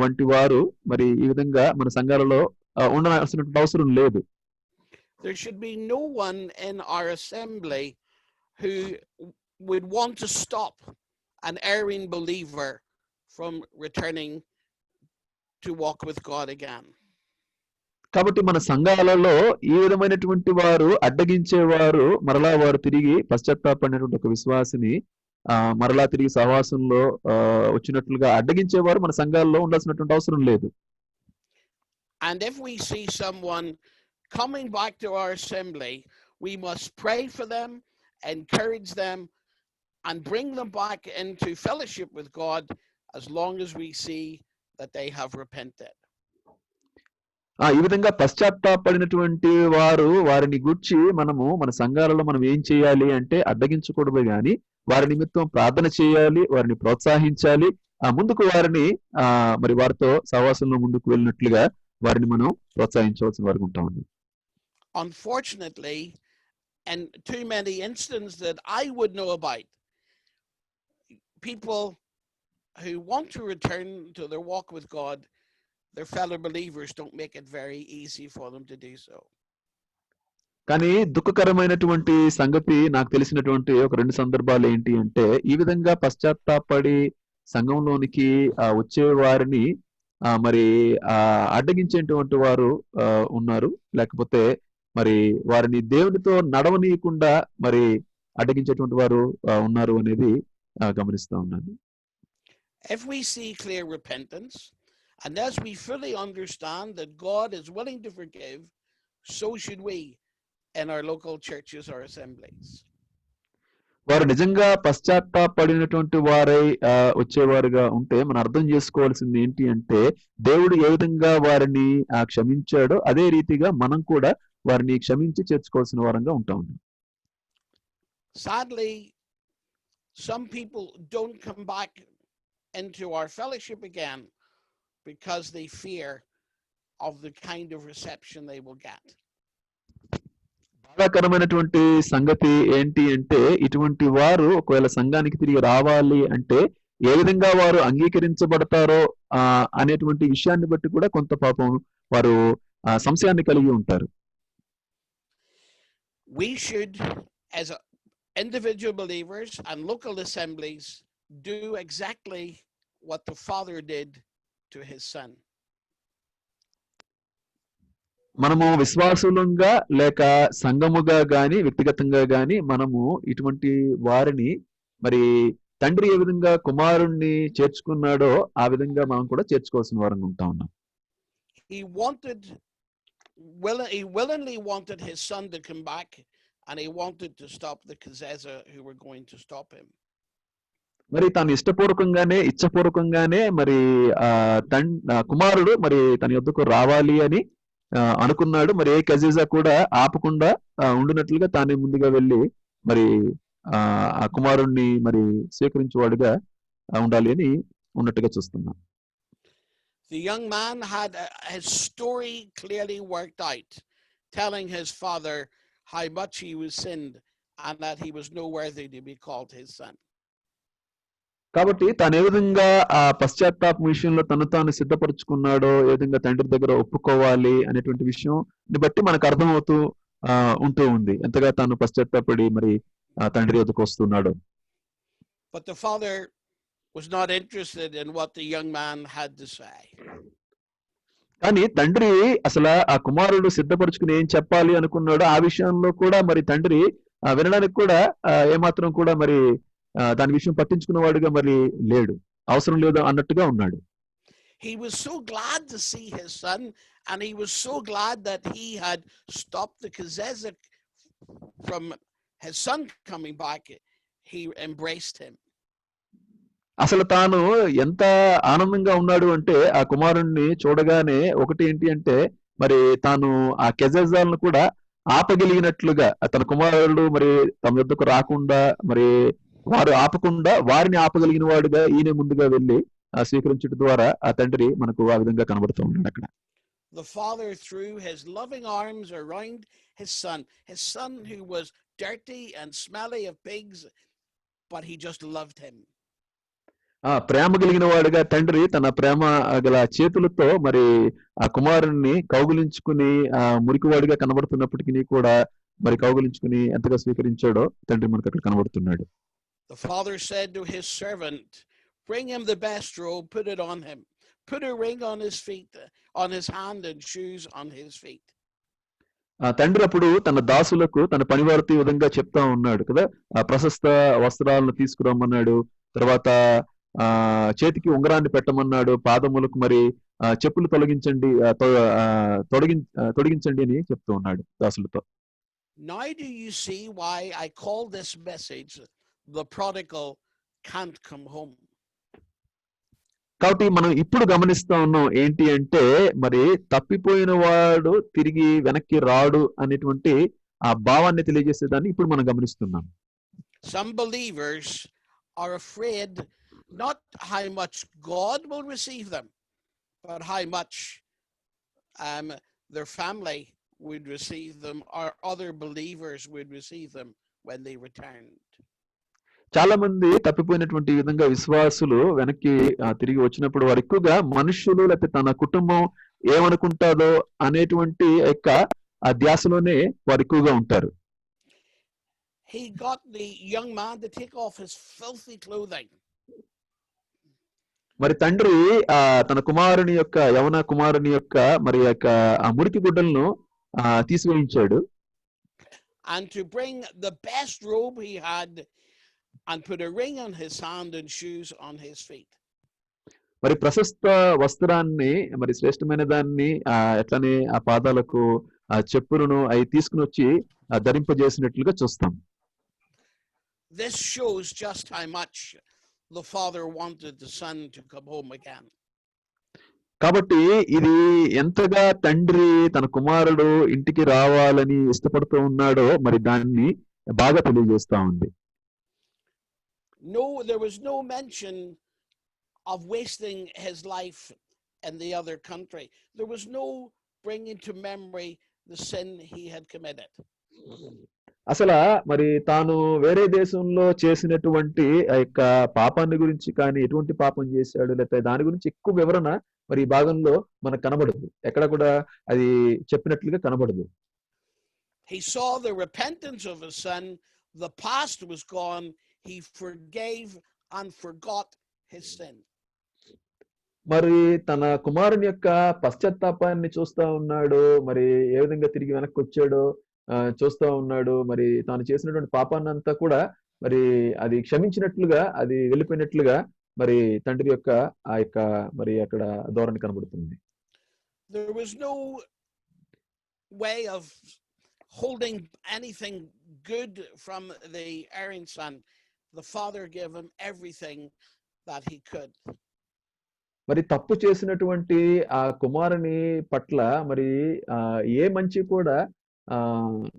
వంటి వారు మరి ఈ విధంగా మన సంఘాలలో ఉండవలసినటువంటి అవసరం లేదు. There should be no one in our assembly who would want to stop an erring believer from returning to walk with God again. కాబట్టి మన సంఘాలలో ఈ విధమైనటువంటి వారు అడ్డగించేవారు మరలా వారు తిరిగి పశ్చాత్తాపడినటువంటి ఒక విశ్వాసిని మరలా తిరిగి సహవాసంలో వచ్చినట్లుగా అడ్డగించేవారు మన సంఘాల్లో ఉండాల్సినటువంటి అవసరం లేదు. And if we see someone coming back to our assembly, we must pray for them, encourage them, and bring them back into fellowship with God as long as we see that they have repented. ఈ విధంగా పశ్చాత్తాపడినటువంటి వారిని గూర్చి మనము మన సంఘాలలో మనం ఏం చేయాలి అంటే అడ్డగించకూడదు గాని వారి నిమిత్తం ప్రార్థన చేయాలి, వారిని ప్రోత్సహించాలి, ముందుకు వారిని మరి వారితో సహవాసంలో ముందుకు వెళ్ళినట్లుగా వారిని మనం ప్రోత్సహించవలసిన వారికి ఉంటా ఉన్నాం. Unfortunately, and too many instances that I would know about, people who want to return to their walk with God, their fellow believers don't make it very easy for them to do so. కానీ దుఃఖకరమైనటువంటి సంగతి నాకు తెలిసినటువంటి ఒక 2 సందర్భాలు ఏంటి అంటే ఈ విధంగా పశ్చాత్తాపడి సంఘంలోనికి వచ్చే వారిని మరి అడ్డగించేటువంటి వారు ఉన్నారు, లేకపోతే మరి వారిని దేవునితో నడవనీయకుండా మరి అడ్డగించేటువంటి వారు ఉన్నారు అనేది గమనిస్తా ఉన్నాను. If we see clear repentance, and as we fully understand that God is willing to forgive, so should we in our local churches or assemblies. వారు నిజంగా పశ్చాత్తాపడినటువంటి వారై వచ్చేవారుగా ఉంటే మనం అర్థం చేసుకోవాల్సింది ఏంటి అంటే దేవుడు ఏ విధంగా వారిని క్షమించాడో అదే రీతిగా మనం కూడా వారిని క్షమించి చేర్చుకోవాల్సిన వారంగా ఉంటాం. Sadly, some people don't come back into our fellowship again because they fear of the kind of reception they will get. బాధాకరమైనటువంటి సంగతి ఏంటి అంటే ఇటువంటి వారు ఒకవేళ సంఘానికి తిరిగి రావాలి అంటే ఏ విధంగా వారు అంగీకరించబడతారో అనేటువంటి విషయాన్ని బట్టి కూడా కొంత పాపం వారు సంశయాన్ని కలిగి ఉంటారు. We should, as individual believers and local assemblies, do exactly what the Father did to his Son. మనము విశ్వాసులంగా లేక సంఘముగా గాని వ్యక్తిగతంగా గాని మనము ఇటువంటి వారిని మరి తండ్రి ఏ విధంగా కుమారుణ్ణి చేర్చుకున్నాడో ఆ విధంగా మనం కూడా చేర్చుకోవాల్సిన వారంగా ఉంటా ఉన్నాం. He willingly wanted his son to come back, and he wanted to stop the Kezeza who were going to stop him. మరి తాను ఇచ్చపూర్వకంగానే మరి కుమారుడు మరి తన యొద్దకు రావాలి అని అనుకున్నాడు. మరి ఏ కెజీజా కూడా ఆపకుండా ఉండినట్లుగా తానే ముందుగా వెళ్ళి మరి ఆ కుమారుణ్ణి మరి స్వీకరించేవాడుగా ఉండాలి అని ఉన్నట్టుగా చూస్తున్నాం. The young man had his story clearly worked out, telling his father how much he was sinned and that he was no worthy to be called his son. కాబట్టి తాను ఏ విధంగా ఆ పశ్చాత్తాపం విషయంలో తను తాను సిద్ధపరచుకున్నాడో, ఏ విధంగా తండ్రి దగ్గర ఒప్పుకోవాలి అనేటువంటి విషయం బట్టి మనకు అర్థమవుతూ ఉంటూ ఉంది. ఎంతగా తాను పశ్చాత్తాపడి మరి తండ్రి వద్దకు వస్తున్నాడు. But the father was not interested in what the young man had to say. కానీ తండ్రి అసలు ఆ కుమారుడు సిద్ధపరచుకుని ఏం చెప్పాలి అనుకున్నాడో ఆ విషయంలో కూడా మరి తండ్రి వినడానికి కూడా ఏమాత్రం కూడా మరి దాని విషయం పట్టించుకున్నవాడుగా మరి లేడు, అవసరం లేదు అన్నట్టుగా ఉన్నాడు. He was so glad to see his son, and he was so glad that he had stopped the Kezezek from his son coming back. He embraced him. అసలు తాను ఎంత ఆనందంగా ఉన్నాడు అంటే ఆ కుమారుణ్ణి చూడగానే ఒకటి ఏంటి అంటే మరి తాను ఆ కెజెజాలను కూడా ఆపగలిగినట్లుగా తన కుమారుడు మరి తమ యొద్దకు రాకుండా మరి వారు ఆపకుండా వారిని ఆపగలిగిన వాడుగా ఈయన ముందుగా వెళ్ళి స్వీకరించడం ద్వారా ఆ తండ్రి మనకు ఆ విధంగా కనబడుతూ ఉన్నాడు అక్కడ. The father threw his loving arms around his son who was dirty and smelly of pigs, but he just loved him. ప్రేమ కలిగిన వాడుగా తండ్రి తన ప్రేమ గల చేతులతో మరి ఆ కుమారుణ్ణి కౌగులించుకుని మురికివాడిగా కనబడుతున్నప్పటికీ కూడా మరి కౌగులించుకుని ఎంతగా స్వీకరించాడో తండ్రి మనకు అక్కడ కనబడుతున్నాడు. The father said to his servant, "Bring him the best robe, put it on him. Put a ring on his feet, on his hand, and shoes on his feet." తండ్రి అప్పుడు తన దాసులకు తన పనివారితో ఈ విధంగా చెప్తా ఉన్నాడు కదా, ప్రశస్త వస్త్రాలను తీసుకురమ్మన్నాడు, తర్వాత చేతికి ఉంగరాన్ని పెట్టమన్నాడు, పాదములకు మరి చెప్పులు తొలగించండి అని చెప్తూ ఉన్నాడు దాసులతో. Now do you see why I call this message the prodigal can't come home? కాబట్టి మనం ఇప్పుడు గమనిస్తా ఉన్నాం ఏంటి అంటే మరి తప్పిపోయిన వాడు తిరిగి వెనక్కి రాడు అనేటువంటి ఆ భావాన్ని తెలియజేసేదాన్ని ఇప్పుడు మనం గమనిస్తున్నాం. Some believers are afraid not how much God will receive them, but how much their family would receive them or other believers would receive them when they returned. చాలా మంది తప్పిపోయినటువంటి విధంగా విశ్వాసులు వెనక్కి తిరిగి వచ్చినప్పుడు వారు ఎక్కువగా మనుషులు లేకపోతే తన కుటుంబం ఏమనుకుంటాదో అనేటువంటి యొక్క ఆ ధ్యాసలోనే వారు ఎక్కువగా ఉంటారు. He got the young man to take off his filthy clothing. మరి తండ్రి తన కుమారుని యొక్క యవన కుమారుని యొక్క మరి యొక్క ఆ మురికి గుడ్డలను తీసివేయించాడు. And to bring the best robe he had and put a ring on his hand and shoes on his feet. మరి ప్రశస్త వస్త్రాన్ని మరి శ్రేష్టమైన దాన్ని ఎట్లనే ఆ పాదాలకు ఆ చెప్పులను అవి తీసుకుని వచ్చి ధరింపజేసినట్లుగా చూస్తాం. This shows just how much the father wanted the son to come home again. కాబట్టి ఇది ఎంతగా తండ్రి తన కుమారుడు ఇంటికి రావాలని ఇష్టపడుతూ ఉన్నాడో మరి దాన్ని బాగా తెలియజేస్తా ఉంది. No, there was no mention of wasting his life in the other country. There was no bringing to memory the sin he had committed. అసలు మరి తాను వేరే దేశంలో చేసినటువంటి ఆ యొక్క పాపాన్ని గురించి కానీ ఎటువంటి పాపం చేశాడు లేకపోతే దాని గురించి ఎక్కువ వివరణ మరి ఈ భాగంలో మనకు కనబడదు, ఎక్కడ కూడా అది చెప్పినట్లుగా కనబడదు. He saw the repentance of his son. The past was gone. He forgave and forgot his sin. మరి తన కుమారుని యొక్క పశ్చాత్తాపాన్ని చూస్తా ఉన్నాడు, మరి ఏ విధంగా తిరిగి వెనక్కి వచ్చాడో చూస్తా ఉన్నాడు, మరి తాను చేసినటువంటి పాపాన్ని అంతా కూడా మరి అది క్షమించినట్లుగా అది వెళ్ళిపోయినట్లుగా మరి తండ్రి యొక్క ఆ యొక్క మరి అక్కడ ధోరణి కనబడుతుంది. There was no way of holding anything good from the erring son. The father gave him everything that he could. మరి తప్పు చేసినటువంటి ఆ కుమారుని పట్ల మరి ఏ మంచి కూడా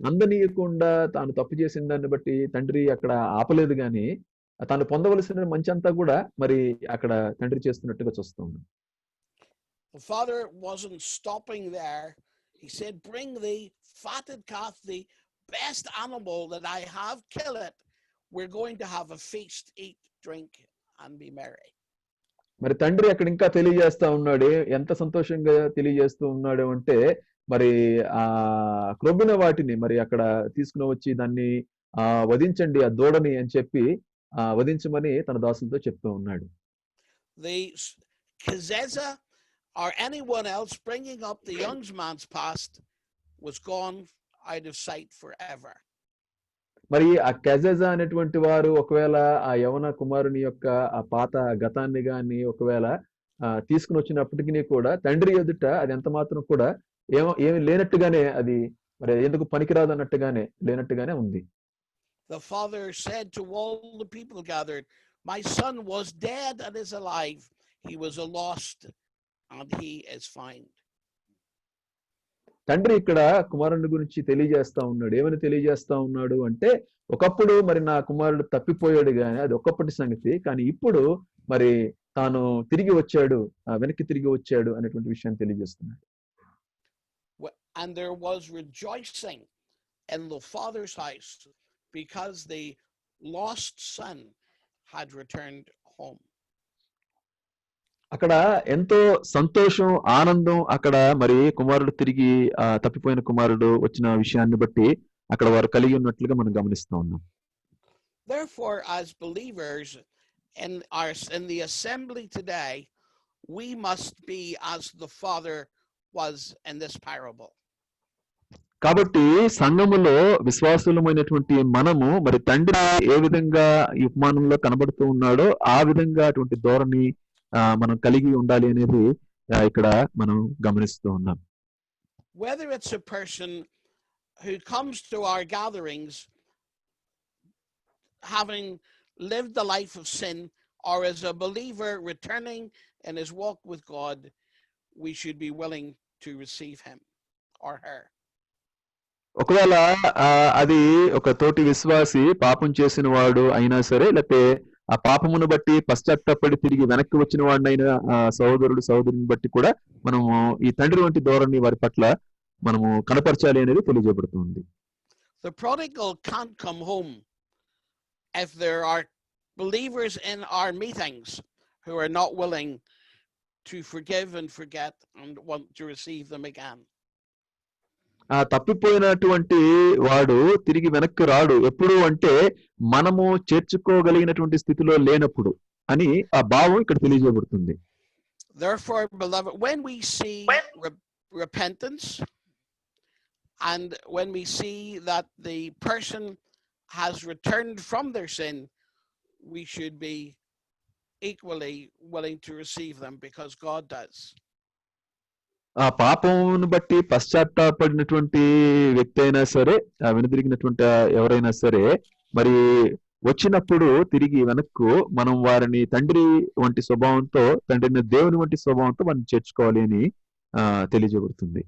అందనీయకుండా తాను తప్పు చేసిన దాన్ని బట్టి తండ్రి అక్కడ ఆపలేదు, కానీ తాను పొందవలసిన మంచి అంతా కూడా మరి అక్కడ తండ్రి చేస్తున్నట్టుగా చూస్తూ ఉన్నాం. The father wasn't stopping there. He said, "Bring the fatted calf, the best animal that I have, kill it. We're going to have a feast, eat, drink, and be merry. మరి తండ్రి అక్కడ ఇంకా తెలియజేస్తా ఉన్నాడు. ఎంత సంతోషంగా తెలియజేస్తూ ఉన్నాడు అంటే, మరి ఆ క్రొవ్విన వాటిని మరి అక్కడ తీసుకుని వచ్చి దాన్ని వధించండి ఆ దూడని అని చెప్పి వధించమని తన దాసులతో చెప్తూ ఉన్నాడు. The Kezeza or anyone else bringing up the young man's past was gone out of sight forever. మరి ఆ కెజెజా అనేటువంటి వారు ఒకవేళ ఆ యవన కుమారుని యొక్క ఆ పాత గతాన్ని గాని ఒకవేళ తీసుకుని వచ్చినప్పటికీ కూడా తండ్రి ఎదుట అది ఎంత మాత్రం కూడా ఏమి లేనట్టుగానే అది మరి ఎందుకు పనికిరాదు అన్నట్టుగానే లేనట్టుగానే ఉంది. The father said to all the people gathered, my son was dead and is alive. He was lost and he is found. తండ్రి ఇక్కడ కుమారుని గురించి తెలియజేస్తా ఉన్నాడు. ఏమని తెలియజేస్తా ఉన్నాడు అంటే, ఒకప్పుడు మరి నా కుమారుడు తప్పిపోయాడు గాని అది ఒకప్పటి సంగతి, కానీ ఇప్పుడు మరి తాను తిరిగి వచ్చాడు, వెనక్కి తిరిగి వచ్చాడు అనేటువంటి విషయాన్ని తెలియజేస్తున్నాడు. And there was rejoicing in the father's house because the lost son had returned home. అక్కడ ఎంతో సంతోషం, ఆనందం అక్కడ మరి కుమారుడు తిరిగి తప్పిపోయిన కుమారుడు వచ్చిన విషయాన్ని బట్టి అక్కడ వారు కలిగి ఉన్నట్లుగా మనం గమనిస్తూ ఉన్నాం. Therefore, as believers in the assembly today, we must be as the father was in this parable. కాబట్టి సంఘములో విశ్వాసులమైనటువంటి మనము మరి తండ్రి ఏ విధంగా ఈ ఉపమానంలో కనబడుతూ ఉన్నాడో ఆ విధంగా అటువంటి ధోరణి మనం కలిగి ఉండాలి అనేది ఇక్కడ మనం గమనిస్తూ ఉన్నాం. Whether it's a person who comes to our gatherings having lived the life of sin, or as a believer returning in his walk with God, we should be willing to receive him or her. ఒకవేళ అది ఒక తోటి విశ్వాసి పాపం చేసిన వాడు అయినా సరే, లేకపోతే ఆ పాపమును బట్టి పశ్చాత్తాపడి తిరిగి వెనక్కి వచ్చిన వాడినైనా సహోదరుడు సహోదరుని బట్టి కూడా మనము ఈ తండ్రి వంటి ధోరణి వారి పట్ల మనము కనపరచాలి అనేది తెలియజేయబడుతుంది. The prodigal can't come home if there are believers in our meetings who are not willing to forgive and forget and want to receive them again. తప్పిపోయినటువంటి వాడు తిరిగి వెనక్కి రాడు ఎప్పుడు అంటే మనము చేర్చుకోగలిగినటువంటి స్థితిలో లేనప్పుడు అని ఆ భావం ఇక్కడ తెలియజేయబడుతుంది. Therefore, beloved, when we see repentance and when we see that the person has returned from their sin, we should be equally willing to receive them because God does. ఆ పాపమును బట్టి పశ్చాత్తాపడినటువంటి వ్యక్తి అయినా సరే, వెనుదిరిగినటువంటి ఎవరైనా సరే, మరి వచ్చినప్పుడు తిరిగి వెనక్కు మనం వారిని తండ్రి వంటి స్వభావంతో, తండ్రిని దేవుని వంటి స్వభావంతో మనం చేర్చుకోవాలి అని తెలియజేయబడుతుంది.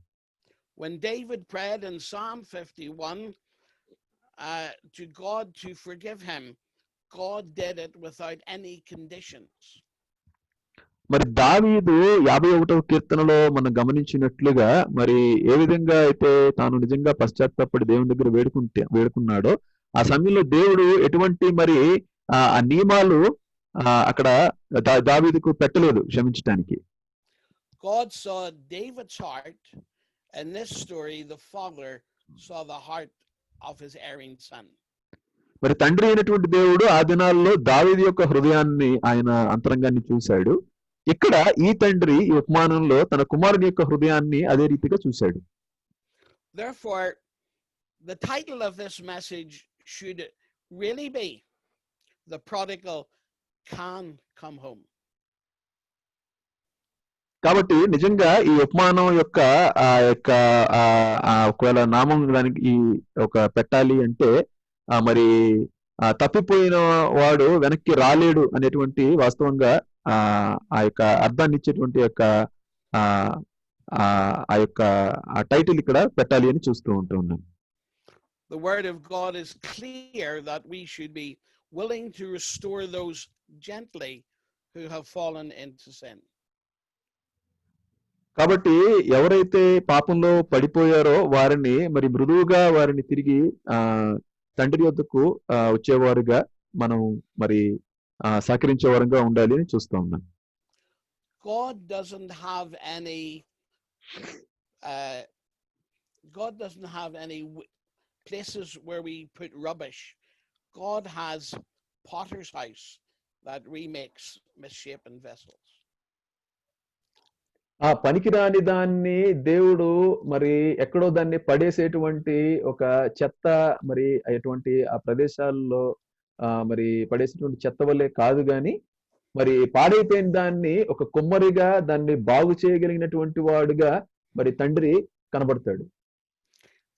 When David prayed in Psalm 51 to God to forgive him, God did it without any conditions. మరి దావీదు 51వ కీర్తనలో మనం గమనించినట్లుగా మరి ఏ విధంగా అయితే తాను నిజంగా పశ్చాత్తాపడి దేవుని దగ్గర వేడుకున్నాడో ఆ సమయంలో దేవుడు ఎటువంటి మరి ఆ నియమాలు అక్కడ దావీదుకు పెట్టలేదు క్షమించడానికి. God saw David's heart. In this story, the father saw the heart of his erring son. మరి తండ్రి అయినటువంటి దేవుడు ఆ దినాల్లో దావీదు యొక్క హృదయాన్ని, ఆయన అంతరంగాన్ని చూశాడు. ఇక్కడ ఈ తండ్రి ఈ ఉపమానంలో తన కుమారుని యొక్క హృదయాన్ని అదే రీతిగా చూశాడు. Therefore, the title of this message should really be The Prodigal Can Come Home. కాబట్టి నిజంగా ఈ ఉపమానం యొక్క ఒకవేళ నామం దానికి ఈ ఒక పెట్టాలి అంటే మరి తప్పిపోయిన వాడు వెనక్కి రాలేడు అనేటువంటి వాస్తవంగా ఆ యొక్క అర్థాన్ని ఇచ్చేటువంటి యొక్క ఆ యొక్క టైటిల్ ఇక్కడ పెట్టాలి అని చూస్తూ ఉంటున్నాం. The word of God is clear that we should be willing to restore those gently who have fallen into sin. కాబట్టి ఎవరైతే పాపంలో పడిపోయారో వారిని మరి మృదువుగా వారిని తిరిగి ఆ తండ్రి యొద్దకు వచ్చేవారుగా మనం మరి సహకరించే వారంగా ఉండాలి అని చూస్తూ ఉన్నాం. God doesn't have any uh, God doesn't have any places where we put rubbish. God has potter's house that remakes misshapen vessels. ఆ పనికిరాని దాన్ని దేవుడు మరి ఎక్కడో దాన్ని పడేసేటువంటి ఒక చెత్త మరి అటువంటి ఆ ప్రదేశాల్లో మరి పడేసేటువంటి చెత్త వల్లే కాదు గాని మరి పాడైపోయిన దాన్ని ఒక కుమ్మరిగా దాన్ని బాగు చేయగలిగినటువంటి వాడుగా మరి తండ్రి కనబడతాడు.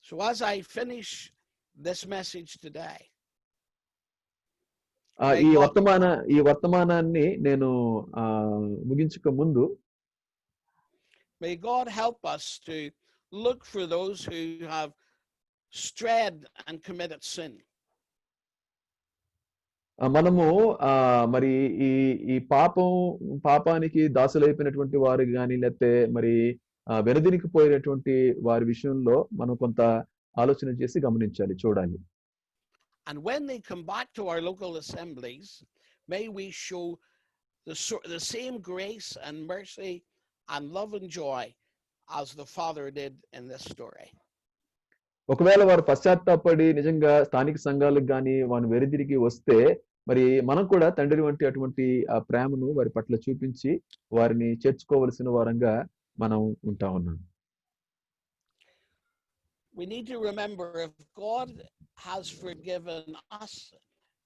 So as I finish this message today, ఈ వర్తమానాన్ని నేను ముగించక ముందు, may God help us to look for those who have strayed and committed sin. మనము మరి ఈ పాపానికి దాసులైపోయినటువంటి వారు కానీ లేకపోతే మరి వెనుదిరికి పోయినటువంటి వారి విషయంలో మనం కొంత ఆలోచన చేసి గమనించాలి, చూడాలి. And when they come back to our local assemblies, may we show the same grace and mercy and love and joy as the Father did in this story. ఒకవేళ వారు పశ్చాత్తాపడి నిజంగా స్థానిక సంఘాలకు కానీ వారిని వెనుదిరిగి వస్తే మరి మనం కూడా తండ్రి వంటి అటువంటి ఆ ప్రేమను వారి పట్ల చూపించి వారిని చేర్చుకోవలసిన వారంగా మనం ఉంటా ఉన్నాం. We need to remember, if God has forgiven us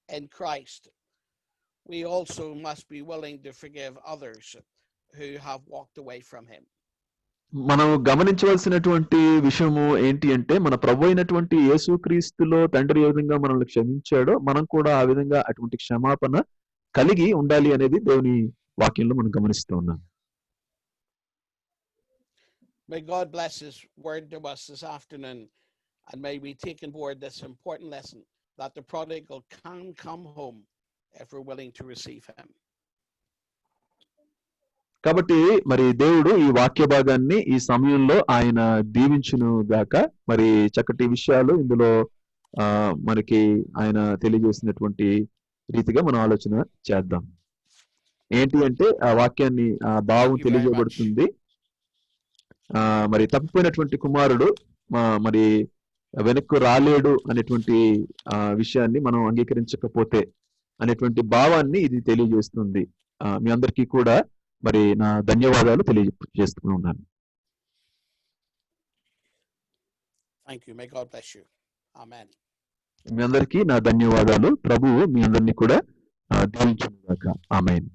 in Christ, we also must be willing to forgive others who have walked away from him. మనం గమనించవలసినటువంటి విషయము ఏంటి అంటే, మన ప్రభు అయినటువంటి యేసుక్రీస్తులో తండ్రి ఏ విధంగా మనల్ని క్షమించాడో మనం కూడా ఆ విధంగా అటువంటి క్షమాపణ కలిగి ఉండాలి అనేది దేవుని వాక్యంలో మనం గమనిస్తూ ఉన్నాం. May God bless his word to us this afternoon, and may we take on board this important lesson that the prodigal can come home if we're willing to receive him. కాబట్టి మరి దేవుడు ఈ వాక్య భాగాన్ని ఈ సమయంలో ఆయన దీవించును గాక. మరి చక్కటి విషయాలు ఇందులో మనకి ఆయన తెలియజేసినటువంటి రీతిగా మనం ఆలోచన చేద్దాం. ఏంటి అంటే ఆ వాక్యాన్ని భావం తెలియజేయబడుతుంది. మరి తప్పిపోయినటువంటి కుమారుడు మరి వెనక్కు రాలేడు అనేటువంటి విషయాన్ని మనం అంగీకరించకపోతే అనేటువంటి భావాన్ని ఇది తెలియజేస్తుంది. మీ అందరికీ కూడా మరి నా ధన్యవాదాలు తెలియజేస్తున్నాను. Thank you. May God bless you. Amen. మీ అందరికీ నా ధన్యవాదాలు. ప్రభువు మీ అందరినీ కూడా దీవించును గాక. ఆమేన్.